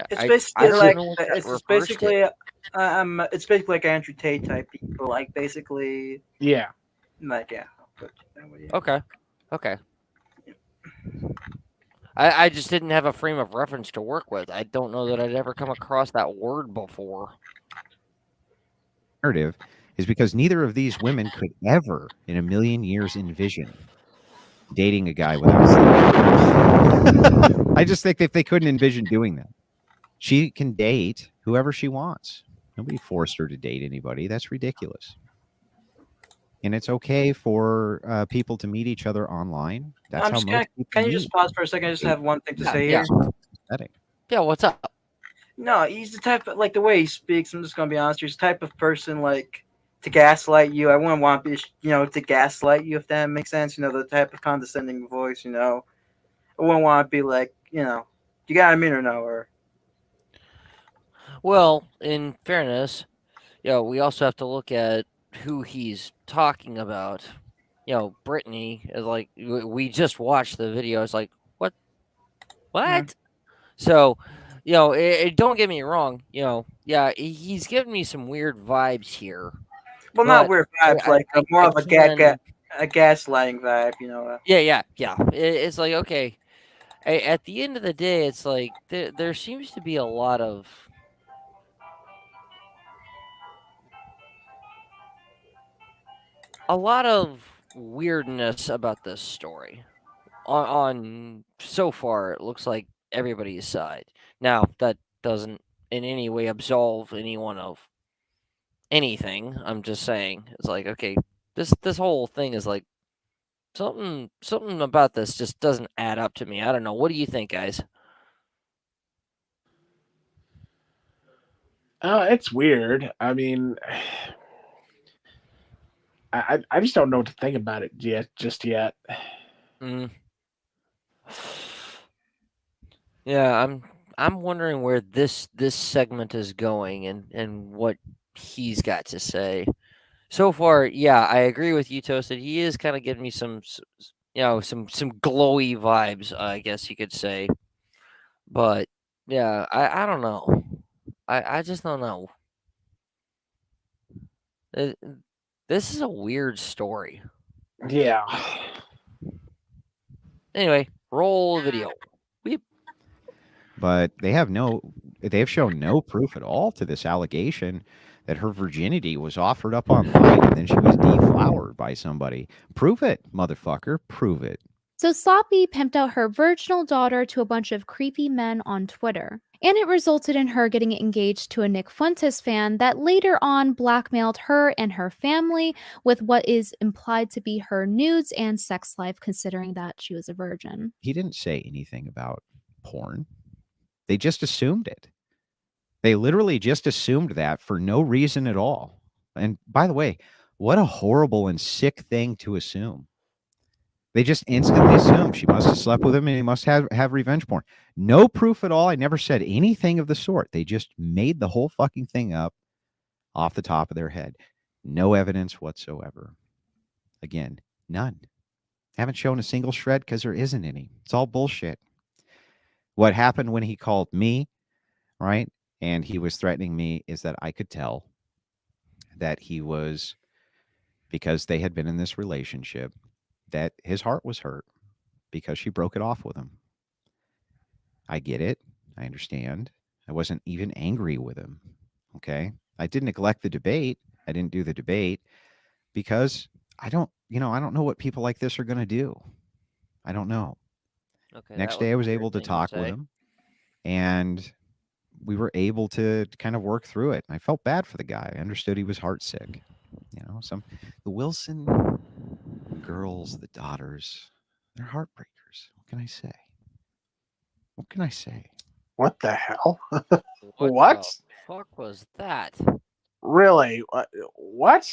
Speaker 1: It's
Speaker 3: I
Speaker 1: basically
Speaker 3: don't
Speaker 1: like
Speaker 3: know what that
Speaker 1: it's
Speaker 3: refers to.
Speaker 1: basically it's basically like Andrew Tate type people, like basically
Speaker 2: Yeah.
Speaker 1: like yeah. I'll put it that way, yeah.
Speaker 3: Okay. I just didn't have a frame of reference to work with. I don't know that I'd ever come across that word before.
Speaker 12: Narrative is because neither of these women could ever in a million years envision dating a guy without I just think that they couldn't envision doing that. She can date whoever she wants. Nobody forced her to date anybody. That's ridiculous. And it's okay for people to meet each other online. That's
Speaker 1: I'm
Speaker 12: how
Speaker 1: just
Speaker 12: most people
Speaker 1: can you
Speaker 12: meet.
Speaker 1: just pause for a second? I just have one thing to say
Speaker 3: Yeah.
Speaker 1: here.
Speaker 12: Pathetic.
Speaker 3: Yeah, what's up?
Speaker 1: No, he's the type of, like the way he speaks. I'm just gonna be honest. He's the type of person like to gaslight you. I wouldn't want to be, to gaslight you if that makes sense. The type of condescending voice. I wouldn't want to be like, you got what I mean or no? Or
Speaker 3: Well, in fairness, we also have to look at who he's talking about. Britany is like we just watched the video. It's like what? So, don't get me wrong. Yeah, he's giving me some weird vibes here.
Speaker 1: well, not weird vibes, like more of a gaslighting vibe.
Speaker 3: Yeah. It's like okay. At the end of the day, it's like there seems to be a lot of weirdness about this story. On so far, it looks like everybody's side. Now that doesn't in any way absolve anyone of anything. I'm just saying it's like okay, this whole thing is like something about this just doesn't add up to me. I don't know. What do you think, guys?
Speaker 2: It's weird. I mean, I just don't know what to think about it just yet.
Speaker 3: Yeah, I'm wondering where this segment is going and what he's got to say. So far, yeah, I agree with you, Toasted. He is kind of giving me some glowy vibes, I guess you could say. But yeah, I don't know. I just don't know. This is a weird story.
Speaker 2: Yeah.
Speaker 3: Anyway, roll video.
Speaker 12: But they've shown no proof at all to this allegation that her virginity was offered up online and then she was deflowered by somebody. Prove it, motherfucker. Prove it.
Speaker 6: So Sloppy pimped out her virginal daughter to a bunch of creepy men on Twitter. And it resulted in her getting engaged to a Nick Fuentes fan that later on blackmailed her and her family with what is implied to be her nudes and sex life, considering that she was a virgin.
Speaker 12: He didn't say anything about porn. They just assumed it. They literally just assumed that for no reason at all. And by the way, what a horrible and sick thing to assume. They just instantly assumed she must have slept with him and he must have revenge porn. No proof at all. I never said anything of the sort. They just made the whole fucking thing up off the top of their head. No evidence whatsoever. Again, none. Haven't shown a single shred because there isn't any. It's all bullshit. What happened when he called me, right? And he was threatening me is that I could tell that he was, because they had been in this relationship, that his heart was hurt because she broke it off with him. I get it. I understand. I wasn't even angry with him. Okay. I didn't neglect the debate. I didn't do the debate because I don't know what people like this are going to do. I don't know.
Speaker 3: Okay.
Speaker 12: Next day I was able to talk with him and we were able to kind of work through it. I felt bad for the guy. I understood he was heartsick. The Wilson girls, the daughters, they're heartbreakers. What can I say? What can I say?
Speaker 2: What the hell?
Speaker 3: What the fuck was that?
Speaker 2: Really? What?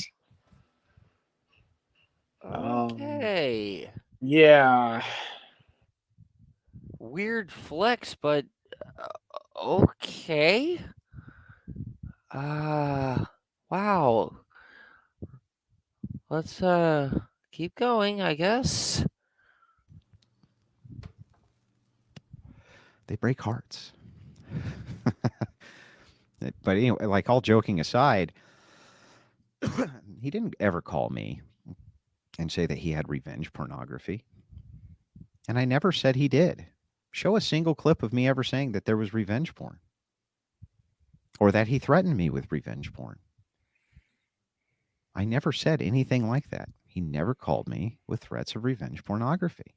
Speaker 3: Okay.
Speaker 2: Yeah.
Speaker 3: Weird flex, but okay. Wow. Let's keep going, I guess.
Speaker 12: They break hearts. But anyway, like all joking aside, he didn't ever call me and say that he had revenge pornography. And I never said he did. Show a single clip of me ever saying that there was revenge porn or that he threatened me with revenge porn. I never said anything like that. He never called me with threats of revenge pornography.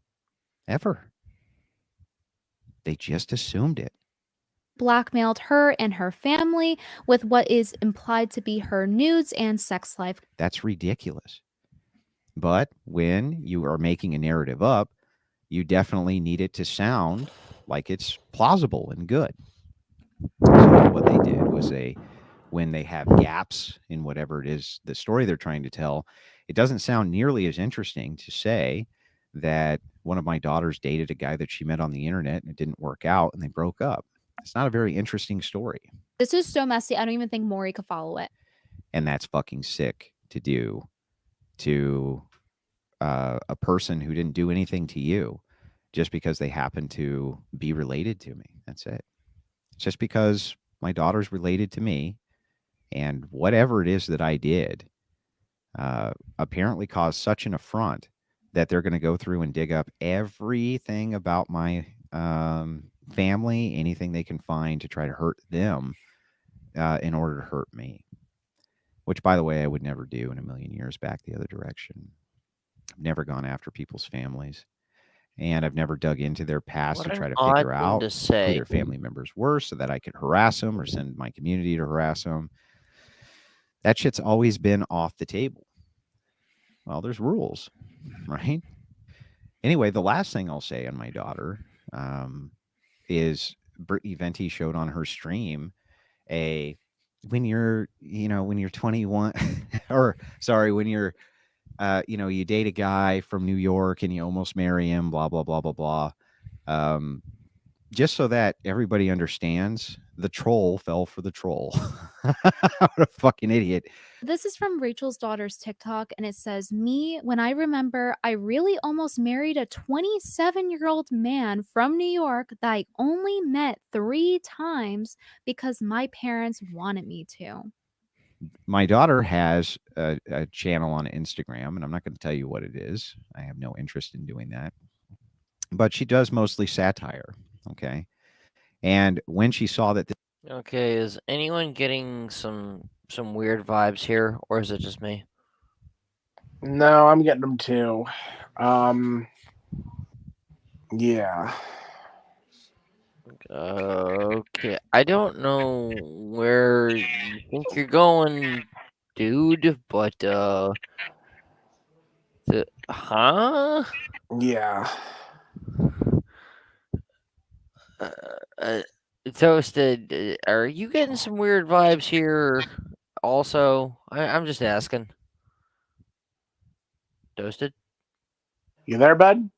Speaker 12: Ever. They just assumed it.
Speaker 6: Blackmailed her and her family with what is implied to be her nudes and sex life.
Speaker 12: That's ridiculous. But when you are making a narrative up, you definitely need it to sound like it's plausible and good. So what they did was when they have gaps in whatever it is, the story they're trying to tell, it doesn't sound nearly as interesting to say that one of my daughters dated a guy that she met on the internet and it didn't work out and they broke up. It's not a very interesting story.
Speaker 6: This is so messy. I don't even think Maury could follow it.
Speaker 12: And that's fucking sick to do to a person who didn't do anything to you just because they happen to be related to me. That's it. Just because my daughter's related to me and whatever it is that I did apparently caused such an affront that they're going to go through and dig up everything about my family, anything they can find to try to hurt them in order to hurt me. Which, by the way, I would never do in a million years back the other direction. I've never gone after people's families. And I've never dug into their past to try to figure out who their family members were so that I could harass them or send my community to harass them. That shit's always been off the table. Well, there's rules, right? Anyway, the last thing I'll say on my daughter is Britany Vennti showed on her stream when you're 21 or sorry, when you're you date a guy from New York and you almost marry him, blah, blah, blah, blah, blah. Just so that everybody understands, the troll fell for the troll. What a fucking idiot.
Speaker 6: This is from Rachel's daughter's TikTok, and it says, me, when I remember, I really almost married a 27-year-old man from New York that I only met 3 times because my parents wanted me to.
Speaker 12: My daughter has a channel on Instagram, and I'm not going to tell you what it is. I have no interest in doing that. But she does mostly satire, okay? And when she saw that...
Speaker 3: Okay, is anyone getting some weird vibes here, or is it just me?
Speaker 2: No, I'm getting them too. Yeah.
Speaker 3: Okay, I don't know where you think you're going, dude, but huh?
Speaker 2: Yeah.
Speaker 3: Toasted, are you getting some weird vibes here? Also, I'm just asking. Toasted,
Speaker 2: you there, bud?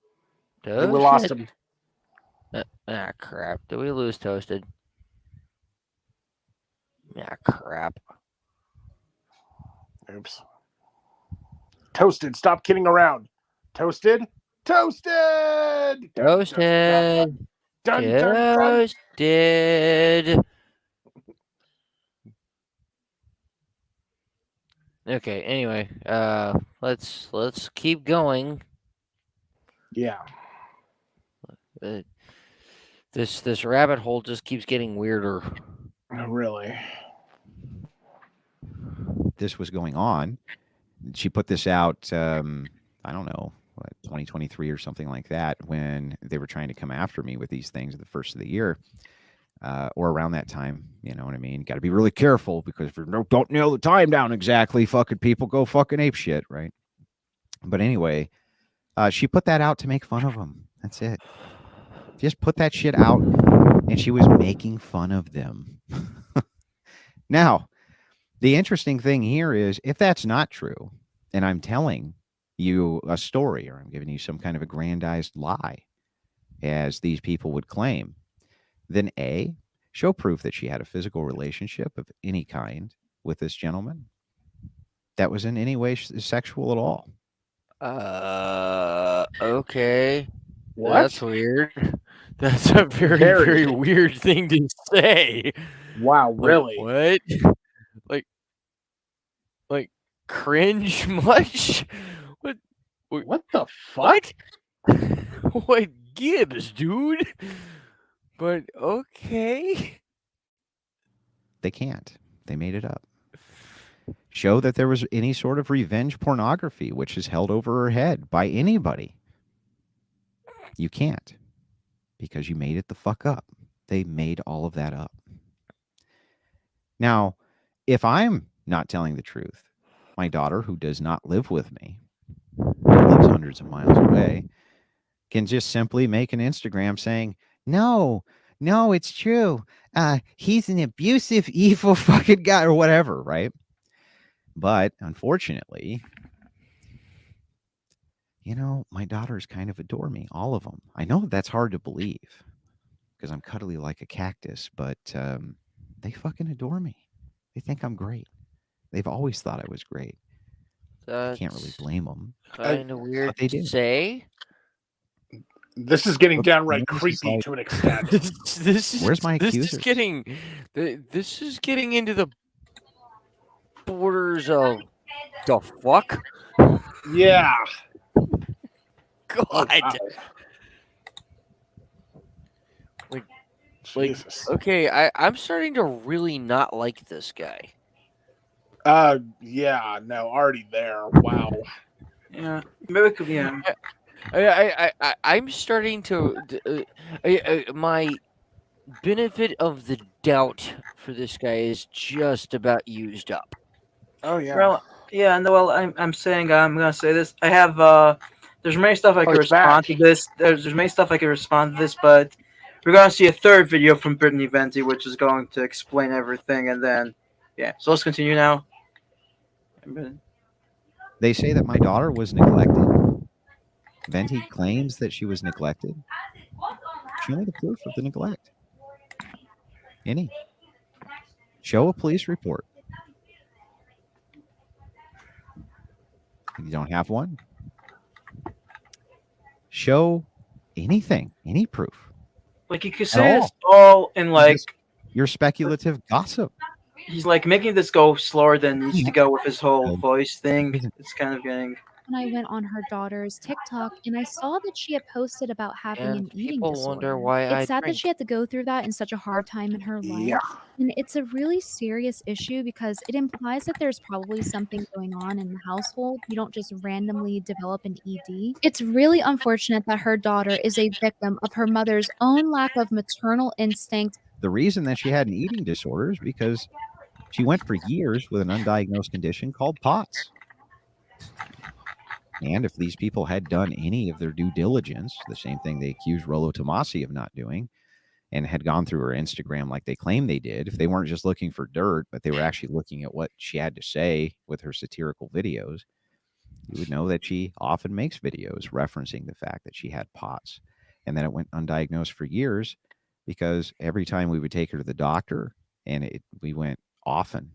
Speaker 3: Toasted?
Speaker 2: We lost him.
Speaker 3: Crap. Did we lose Toasted? Crap.
Speaker 2: Oops. Toasted, stop kidding around. Toasted? Toasted!
Speaker 3: Toasted!
Speaker 2: Dun, dun, dun.
Speaker 3: Toasted! Okay, anyway, let's keep going.
Speaker 2: Yeah.
Speaker 3: This rabbit hole just keeps getting weirder.
Speaker 2: Really?
Speaker 12: This was going on. She put this out, I don't know, 2023 or something like that, when they were trying to come after me with these things at the first of the year, or around that time. You know what I mean? Got to be really careful, because if you don't nail the time down exactly, fucking people go fucking ape shit, right? But anyway, she put that out to make fun of them. That's it. Just put that shit out, and she was making fun of them. Now, the interesting thing here is, if that's not true, and I'm telling you a story, or I'm giving you some kind of aggrandized lie, as these people would claim, then A, show proof that she had a physical relationship of any kind with this gentleman that was in any way sexual at all.
Speaker 3: Okay.
Speaker 2: What?
Speaker 3: That's weird. That's a very,
Speaker 2: Very.
Speaker 3: very weird thing to say.
Speaker 2: Wow,
Speaker 3: Like,
Speaker 2: really?
Speaker 3: what? Like cringe much? What?
Speaker 2: What the fuck?
Speaker 3: What? What gives, dude? But okay.
Speaker 12: They can't. They made it up. Show that there was any sort of revenge pornography which is held over her head by anybody. You can't, because you made it the fuck up. They made all of that up. Now, if I'm not telling the truth, my daughter, who does not live with me, lives hundreds of miles away, can just simply make an Instagram saying, no, it's true. He's an abusive, evil fucking guy, or whatever, right? But unfortunately, my daughters kind of adore me, all of them. I know that's hard to believe because I'm cuddly like a cactus, but they fucking adore me. They think I'm great. They've always thought I was great. I can't really blame them.
Speaker 3: Kind of weird
Speaker 12: But they
Speaker 3: to
Speaker 12: do.
Speaker 3: say.
Speaker 2: This is getting
Speaker 12: Look,
Speaker 2: downright
Speaker 12: this is
Speaker 2: creepy
Speaker 12: like-
Speaker 2: to an extent.
Speaker 12: Where's my accusers?
Speaker 3: This is getting into the borders of the fuck.
Speaker 2: Yeah.
Speaker 3: God.
Speaker 2: Oh, wow.
Speaker 3: Like,
Speaker 2: Jesus.
Speaker 3: okay, I'm starting to really not like this guy.
Speaker 2: Yeah, no, already there. Wow.
Speaker 1: Yeah, maybe it could be.
Speaker 3: I'm starting to. My benefit of the doubt for this guy is just about used up.
Speaker 2: Oh yeah.
Speaker 1: Well, yeah, no. Well, I'm saying I'm gonna say this. I have there's many stuff I can
Speaker 2: he's back.
Speaker 1: respond to this. There's many stuff I can respond to this, but we're gonna see a third video from Britany Vennti, which is going to explain everything, and then yeah. So let's continue now.
Speaker 12: They say that my daughter was neglected. Venti claims that she was neglected. Show me the proof of the neglect. Any. Show a police report. You don't have one? Show anything, any proof.
Speaker 1: Like you could
Speaker 12: At
Speaker 1: say
Speaker 12: all.
Speaker 1: it's all in like
Speaker 12: Your speculative gossip.
Speaker 1: he's like making this go slower than it needs to go with his whole voice thing. It's kind of getting.
Speaker 6: When I went on her daughter's TikTok and I saw that she had posted about having
Speaker 3: And
Speaker 6: an eating
Speaker 3: people
Speaker 6: disorder.
Speaker 3: wonder why I
Speaker 6: It's sad that
Speaker 3: drink.
Speaker 6: she had to go through that in such a hard time in her life.
Speaker 2: Yeah.
Speaker 6: And it's a really serious issue because it implies that there's probably something going on in the household. You don't just randomly develop an ED. It's really unfortunate that her daughter is a victim of her mother's own lack of maternal instinct.
Speaker 12: The reason that she had an eating disorder is because she went for years with an undiagnosed condition called POTS. And if these people had done any of their due diligence, the same thing they accused Rollo Tomasi of not doing, and had gone through her Instagram like they claim they did, if they weren't just looking for dirt, but they were actually looking at what she had to say with her satirical videos, you would know that she often makes videos referencing the fact that she had POTS. And then it went undiagnosed for years because every time we would take her to the doctor, and we went often,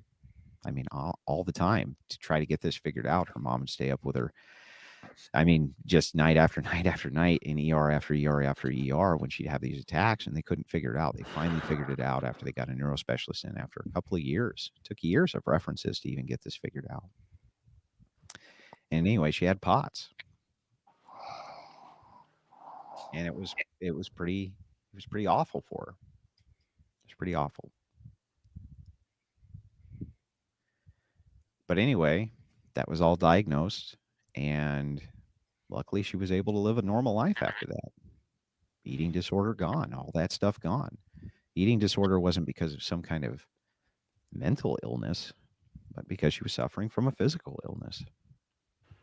Speaker 12: I mean, all the time to try to get this figured out. Her mom would stay up with her. I mean, just night after night after night in ER after ER after ER when she'd have these attacks, and they couldn't figure it out. They finally figured it out after they got a neurospecialist in after a couple of years. It took years of references to even get this figured out. And anyway, she had POTS. And it was pretty awful for her. It was pretty awful. But anyway, that was all diagnosed, and luckily she was able to live a normal life after that. Eating disorder gone, all that stuff gone. Eating disorder wasn't because of some kind of mental illness, but because she was suffering from a physical illness.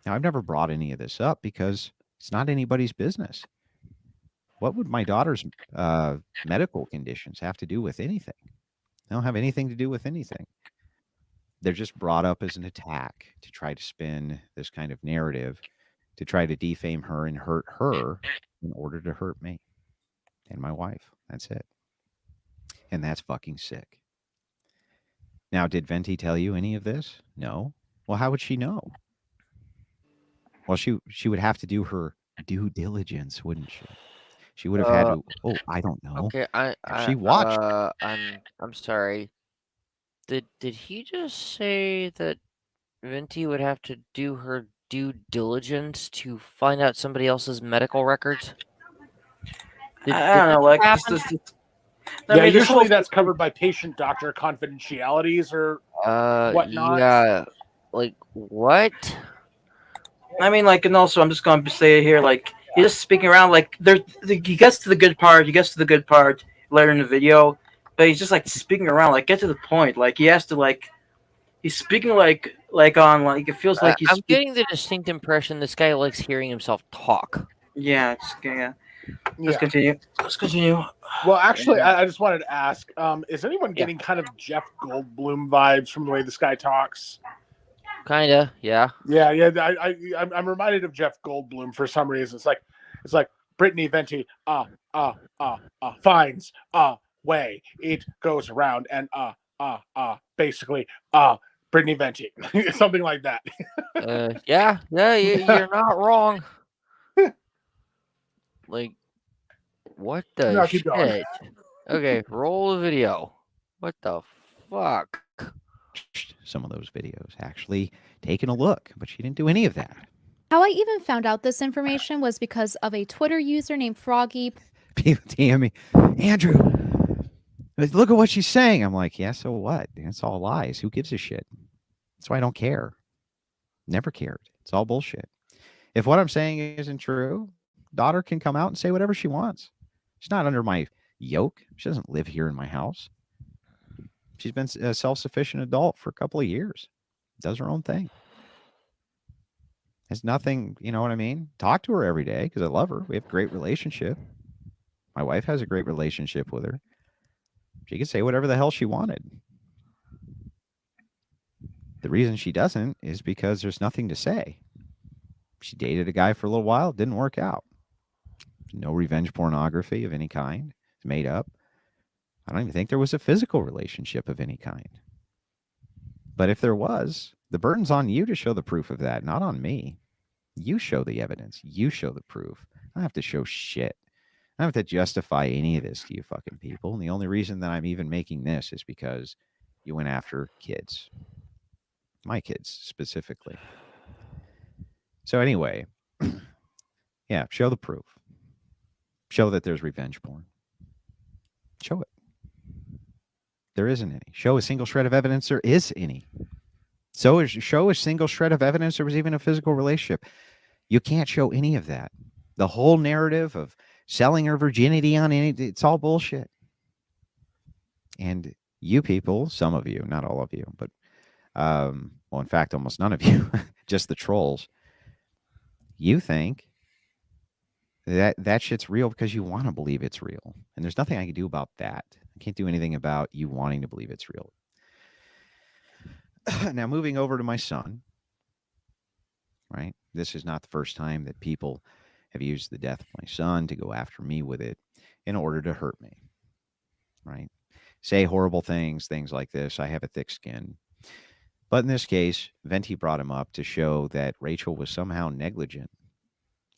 Speaker 12: Now, I've never brought any of this up because it's not anybody's business. What would my daughter's medical conditions have to do with anything? They don't have anything to do with anything. They're just brought up as an attack to try to spin this kind of narrative, to try to defame her and hurt her in order to hurt me and my wife. That's it. And that's fucking sick. Now, did Venti tell you any of this? No. Well, how would she know? Well, she would have to do her due diligence, wouldn't she? She would have had to. Oh, I don't know.
Speaker 3: Okay,
Speaker 12: If she watched,
Speaker 3: I'm sorry. Did he just say that Venti would have to do her due diligence to find out somebody else's medical records?
Speaker 1: I don't know, like this
Speaker 2: Yeah, usually that's covered by patient-doctor confidentialities or whatnot.
Speaker 3: Yeah, like what?
Speaker 1: I mean, like, and also I'm just going to say it here, like, he's just speaking around, like, he gets to the good part, later in the video, but he's just, like, speaking around, like, get to the point, like, he has to, like, he's speaking, like, it feels like he's
Speaker 3: I'm getting the distinct impression this guy likes hearing himself talk.
Speaker 1: Yeah, Let's continue.
Speaker 2: Well, actually, I just wanted to ask, is anyone getting kind of Jeff Goldblum vibes from the way this guy talks?
Speaker 3: Kinda, yeah.
Speaker 2: Yeah. I'm reminded of Jeff Goldblum for some reason. It's like Britany Venti, finds a way. It goes around and basically Britany Venti, something like that.
Speaker 3: Yeah, you're not wrong. Like, what the
Speaker 2: No, keep going.
Speaker 3: shit? Okay, roll the video. What the fuck?
Speaker 12: some of those videos, actually taking a look, but she didn't do any of that.
Speaker 6: How I even found out this information was because of a Twitter user named Froggy.
Speaker 12: People DM me, Andrew, look at what she's saying. I'm like, yeah, so what? It's all lies. Who gives a shit? That's why I don't care. Never cared. It's all bullshit. If what I'm saying isn't true, daughter can come out and say whatever she wants. She's not under my yoke. She doesn't live here in my house. She's been a self-sufficient adult for a couple of years. Does her own thing. Has nothing, you know what I mean? Talk to her every day because I love her. We have a great relationship. My wife has a great relationship with her. She could say whatever the hell she wanted. The reason she doesn't is because there's nothing to say. She dated a guy for a little while. It didn't work out. No revenge pornography of any kind. It's made up. I don't even think there was a physical relationship of any kind. But if there was, the burden's on you to show the proof of that, not on me. You show the evidence. You show the proof. I don't have to show shit. I don't have to justify any of this to you fucking people. And the only reason that I'm even making this is because you went after kids. My kids, specifically. So anyway, yeah, show the proof. Show that there's revenge porn. Show it. There isn't any. Show a single shred of evidence there is any. So show a single shred of evidence there was even a physical relationship. You can't show any of that. The whole narrative of selling her virginity on it's all bullshit. And you people, some of you, not all of you, but well, in fact, almost none of you, just the trolls, you think that shit's real because you want to believe it's real. And there's nothing I can do about that. I can't do anything about you wanting to believe it's real. Now, moving over to my son, right? This is not the first time that people have used the death of my son to go after me with it in order to hurt me, right? Say horrible things like this. I have a thick skin. But in this case, Venti brought him up to show that Rachel was somehow negligent.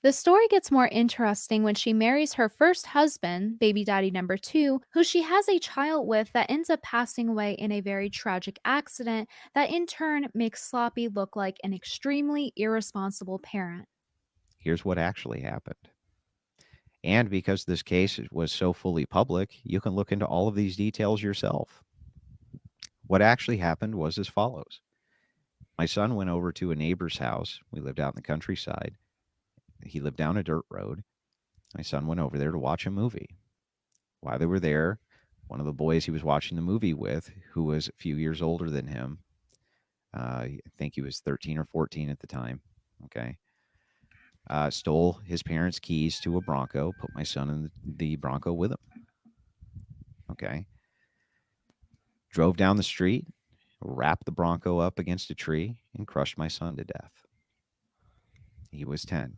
Speaker 6: The story gets more interesting when she marries her first husband, baby daddy number 2, who she has a child with that ends up passing away in a very tragic accident that in turn makes Sloppy look like an extremely irresponsible parent.
Speaker 12: Here's what actually happened. And because this case was so fully public, you can look into all of these details yourself. What actually happened was as follows. My son went over to a neighbor's house. We lived out in the countryside. He lived down a dirt road. My son went over there to watch a movie. While they were there, one of the boys he was watching the movie with, who was a few years older than him, I think he was 13 or 14 at the time, okay, stole his parents' keys to a Bronco, put my son in the Bronco with him, okay, drove down the street, wrapped the Bronco up against a tree, and crushed my son to death. He was 10.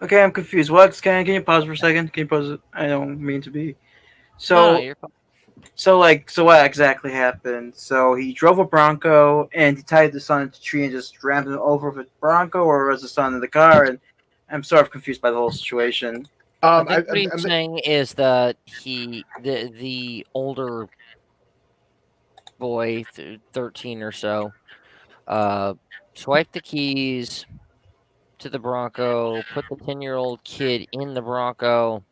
Speaker 1: Okay, I'm confused. What? Can you pause for a second? Can you pause it? I don't mean to be. So,
Speaker 3: No, you're fine.
Speaker 1: So what exactly happened? So he drove a Bronco and he tied the son to a tree and just rammed him over with the Bronco, or was the son in the car? And I'm sort of confused by the whole situation.
Speaker 3: I think what he's saying is that the older boy, 13 or so, swiped the keys to the Bronco, put the 10-year-old kid in the Bronco,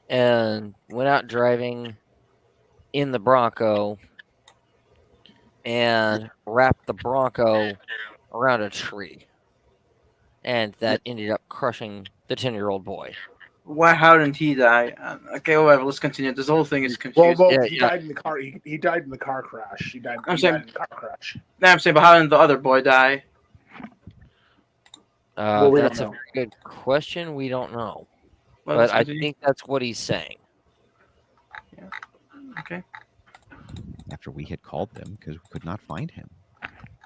Speaker 3: and went out driving in the Bronco and wrapped the Bronco around a tree. And that ended up crushing the 10-year-old boy.
Speaker 1: Why? How didn't he die? Okay, whatever. Let's continue. This whole thing is confusing.
Speaker 2: Well, he died in the car. He died in the car crash. He died in the car crash.
Speaker 1: No, I'm saying, but how did the other boy die?
Speaker 3: That's a very good question. We don't know.
Speaker 1: Well,
Speaker 3: but I
Speaker 1: continue.
Speaker 3: think that's what he's saying.
Speaker 1: Yeah. Okay.
Speaker 12: After we had called them because we could not find him.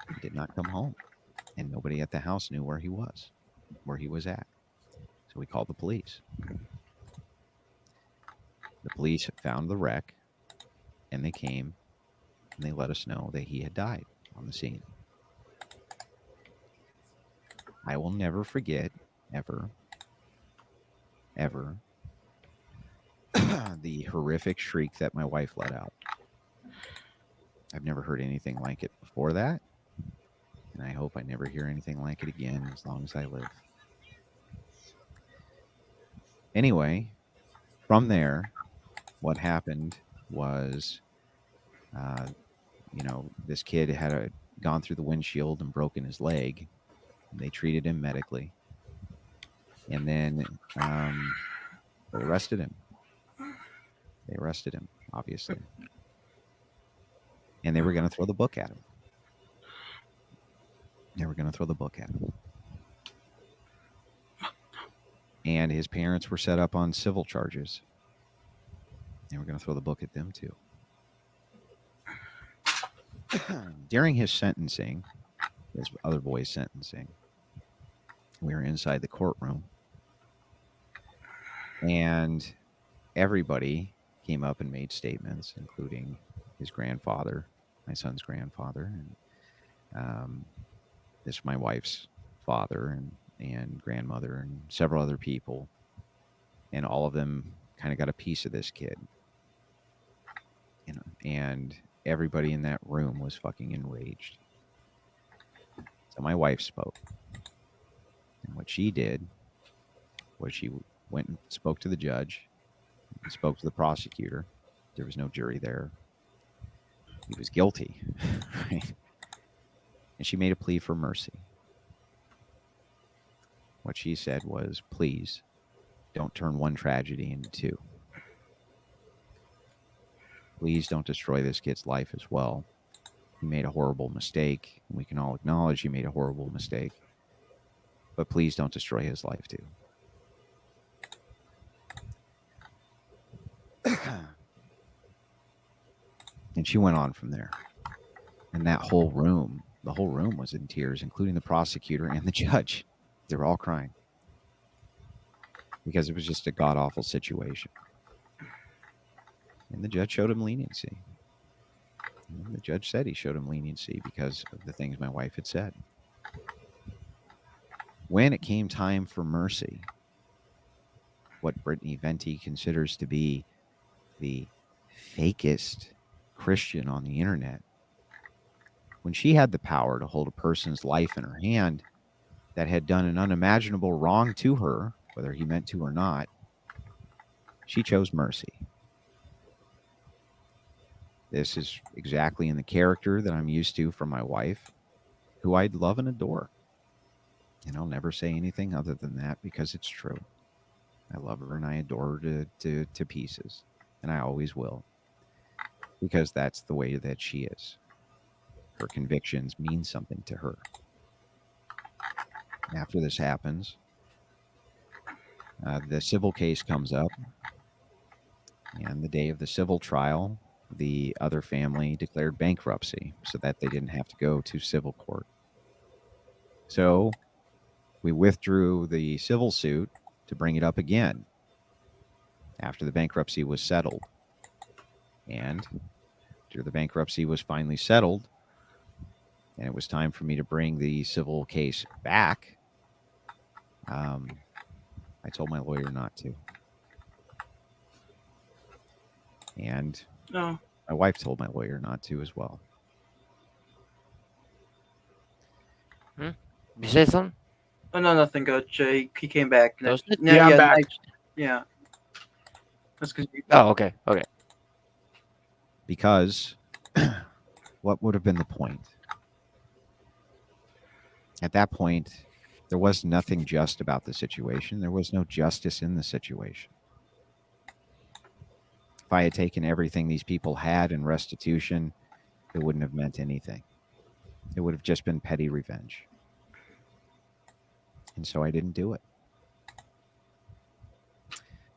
Speaker 12: He did not come home. And nobody at the house knew where he was at. So we called the police. The police found the wreck, and they came, and they let us know that he had died on the scene. I will never forget, ever, the horrific shriek that my wife let out. I've never heard anything like it before that, and I hope I never hear anything like it again as long as I live. Anyway, from there, what happened was, this kid had gone through the windshield and broken his leg. They treated him medically, and then they arrested him. Obviously, and they were going to throw the book at him. And his parents were set up on civil charges. They were going to throw the book at them too. During his sentencing, his other boy's sentencing, we were inside the courtroom, and everybody came up and made statements, including his grandfather, my son's grandfather, and my wife's father and grandmother and several other people, and all of them kind of got a piece of this kid. And everybody in that room was fucking enraged. So my wife spoke. And what she did was she went and spoke to the judge, and spoke to the prosecutor. There was no jury there. He was guilty, right? And she made a plea for mercy. What she said was, please don't turn one tragedy into two. Please don't destroy this kid's life as well. He made a horrible mistake. We can all acknowledge he made a horrible mistake. But please don't destroy his life too. And she went on from there. And that whole room, the whole room was in tears, including the prosecutor and the judge. They were all crying. Because it was just a god-awful situation. And the judge showed him leniency. And the judge said he showed him leniency because of the things my wife had said. When it came time for mercy, what Britany Vennti considers to be the fakest Christian on the internet, when she had the power to hold a person's life in her hand that had done an unimaginable wrong to her, whether he meant to or not, she chose mercy. This is exactly in the character that I'm used to from my wife, who I love and adore. And I'll never say anything other than that because it's true. I love her and I adore her to pieces. And I always will. Because that's the way that she is. Her convictions mean something to her. After this happens, the civil case comes up. And the day of the civil trial, the other family declared bankruptcy so that they didn't have to go to civil court. So we withdrew the civil suit to bring it up again after the bankruptcy was settled. And after the bankruptcy was finally settled, and it was time for me to bring the civil case back, I told my lawyer not to. And
Speaker 1: No.
Speaker 12: my wife told my lawyer not to as well.
Speaker 3: You say something?
Speaker 1: Oh, no, nothing, Coach. He came back.
Speaker 3: Toasted?
Speaker 1: No,
Speaker 2: Yeah, I'm back.
Speaker 1: Yeah. That's because
Speaker 3: Oh, okay. Okay.
Speaker 12: Because what would have been the point? At that point, there was nothing just about the situation. There was no justice in the situation. If I had taken everything these people had in restitution, it wouldn't have meant anything. It would have just been petty revenge. And so I didn't do it.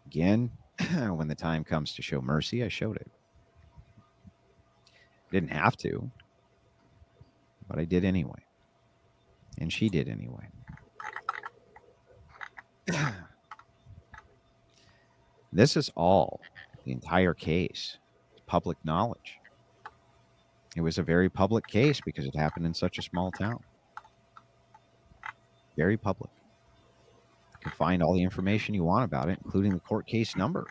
Speaker 12: Again, when the time comes to show mercy, I showed it. Didn't have to, but I did anyway. And she did anyway. This is all, the entire case, public knowledge. It was a very public case because it happened in such a small town. Very public. You can find all the information you want about it, including the court case number,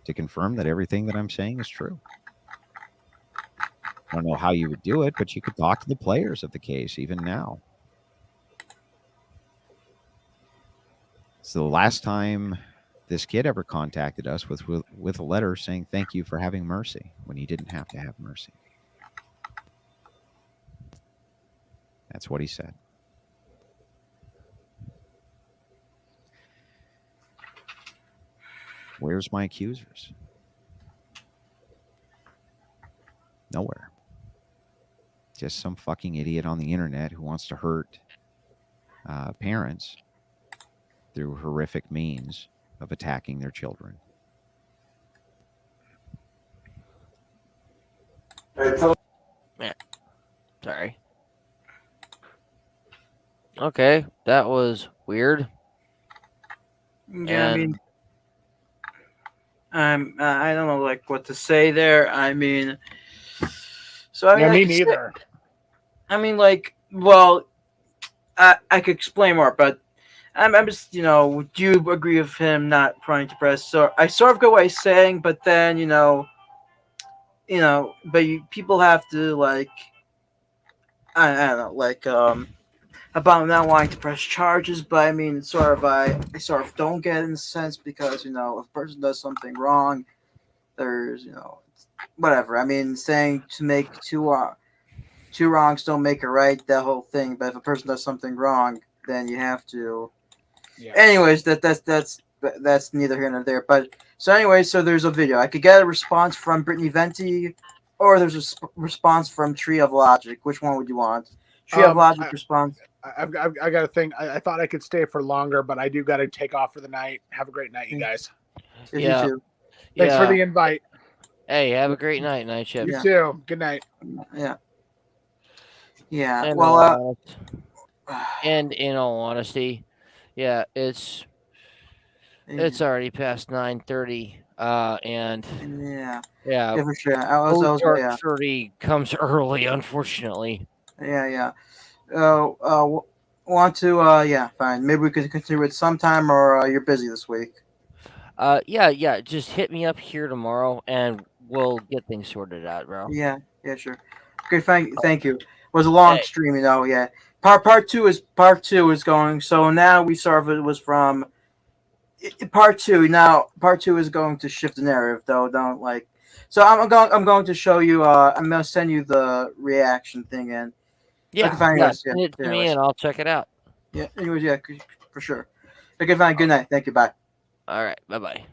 Speaker 12: to confirm that everything that I'm saying is true. I don't know how you would do it, but you could talk to the players of the case even now. So the last time this kid ever contacted us with a letter saying thank you for having mercy when he didn't have to have mercy. That's what he said. Where's my accusers? Nowhere. Just some fucking idiot on the internet who wants to hurt parents through horrific means of attacking their children.
Speaker 3: Yeah. Sorry. Okay, that was weird.
Speaker 1: Yeah, I mean, I don't know, like, what to say there. I mean, so I mean,
Speaker 2: Yeah,
Speaker 1: I
Speaker 2: me
Speaker 1: could say-
Speaker 2: neither.
Speaker 1: I mean, like, well, I could explain more, but I'm just, do you agree with him not trying to press? So I sort of get what he's saying, but then, people have to, like, I don't know, like, about not wanting to press charges, but I mean, I sort of don't get it in a sense because, if a person does something wrong, there's, whatever. I mean, saying to make two wrongs don't make it right, that whole thing. But if a person does something wrong, then you have to.
Speaker 2: Yeah.
Speaker 1: Anyways, that's neither here nor there. But so there's a video. I could get a response from Britany Vennti, or there's a response from Tree of Logic. Which one would you want? Tree of Logic response.
Speaker 2: I got a thing. I thought I could stay for longer, but I do got to take off for the night. Have a great night, you guys.
Speaker 3: Yeah.
Speaker 1: You too.
Speaker 2: Thanks for the invite.
Speaker 3: Hey, have a great night, Night Shift.
Speaker 2: You too. Good night.
Speaker 1: Yeah. Yeah.
Speaker 3: And,
Speaker 1: Well,
Speaker 3: and in all honesty, yeah, it's already past 9:30. And
Speaker 1: yeah, for sure. I was yeah.
Speaker 3: 30 comes early, unfortunately.
Speaker 1: Yeah. Want to? Yeah, fine. Maybe we could continue it sometime, or you're busy this week.
Speaker 3: Yeah. Just hit me up here tomorrow, and we'll get things sorted out, bro.
Speaker 1: Yeah, sure. Okay, thank you. It was a long stream, Yeah. Part two is going. So now we sort of it was from part two. Now part two is going to shift the narrative, though. Don't like. So I'm going to show you. I'm going to send you the reaction thing in.
Speaker 3: Send it to me, and I'll check it out.
Speaker 1: Yeah. Anyways, yeah, for sure. Okay, fine. Good night. Thank you. Bye.
Speaker 3: All right. Bye-bye.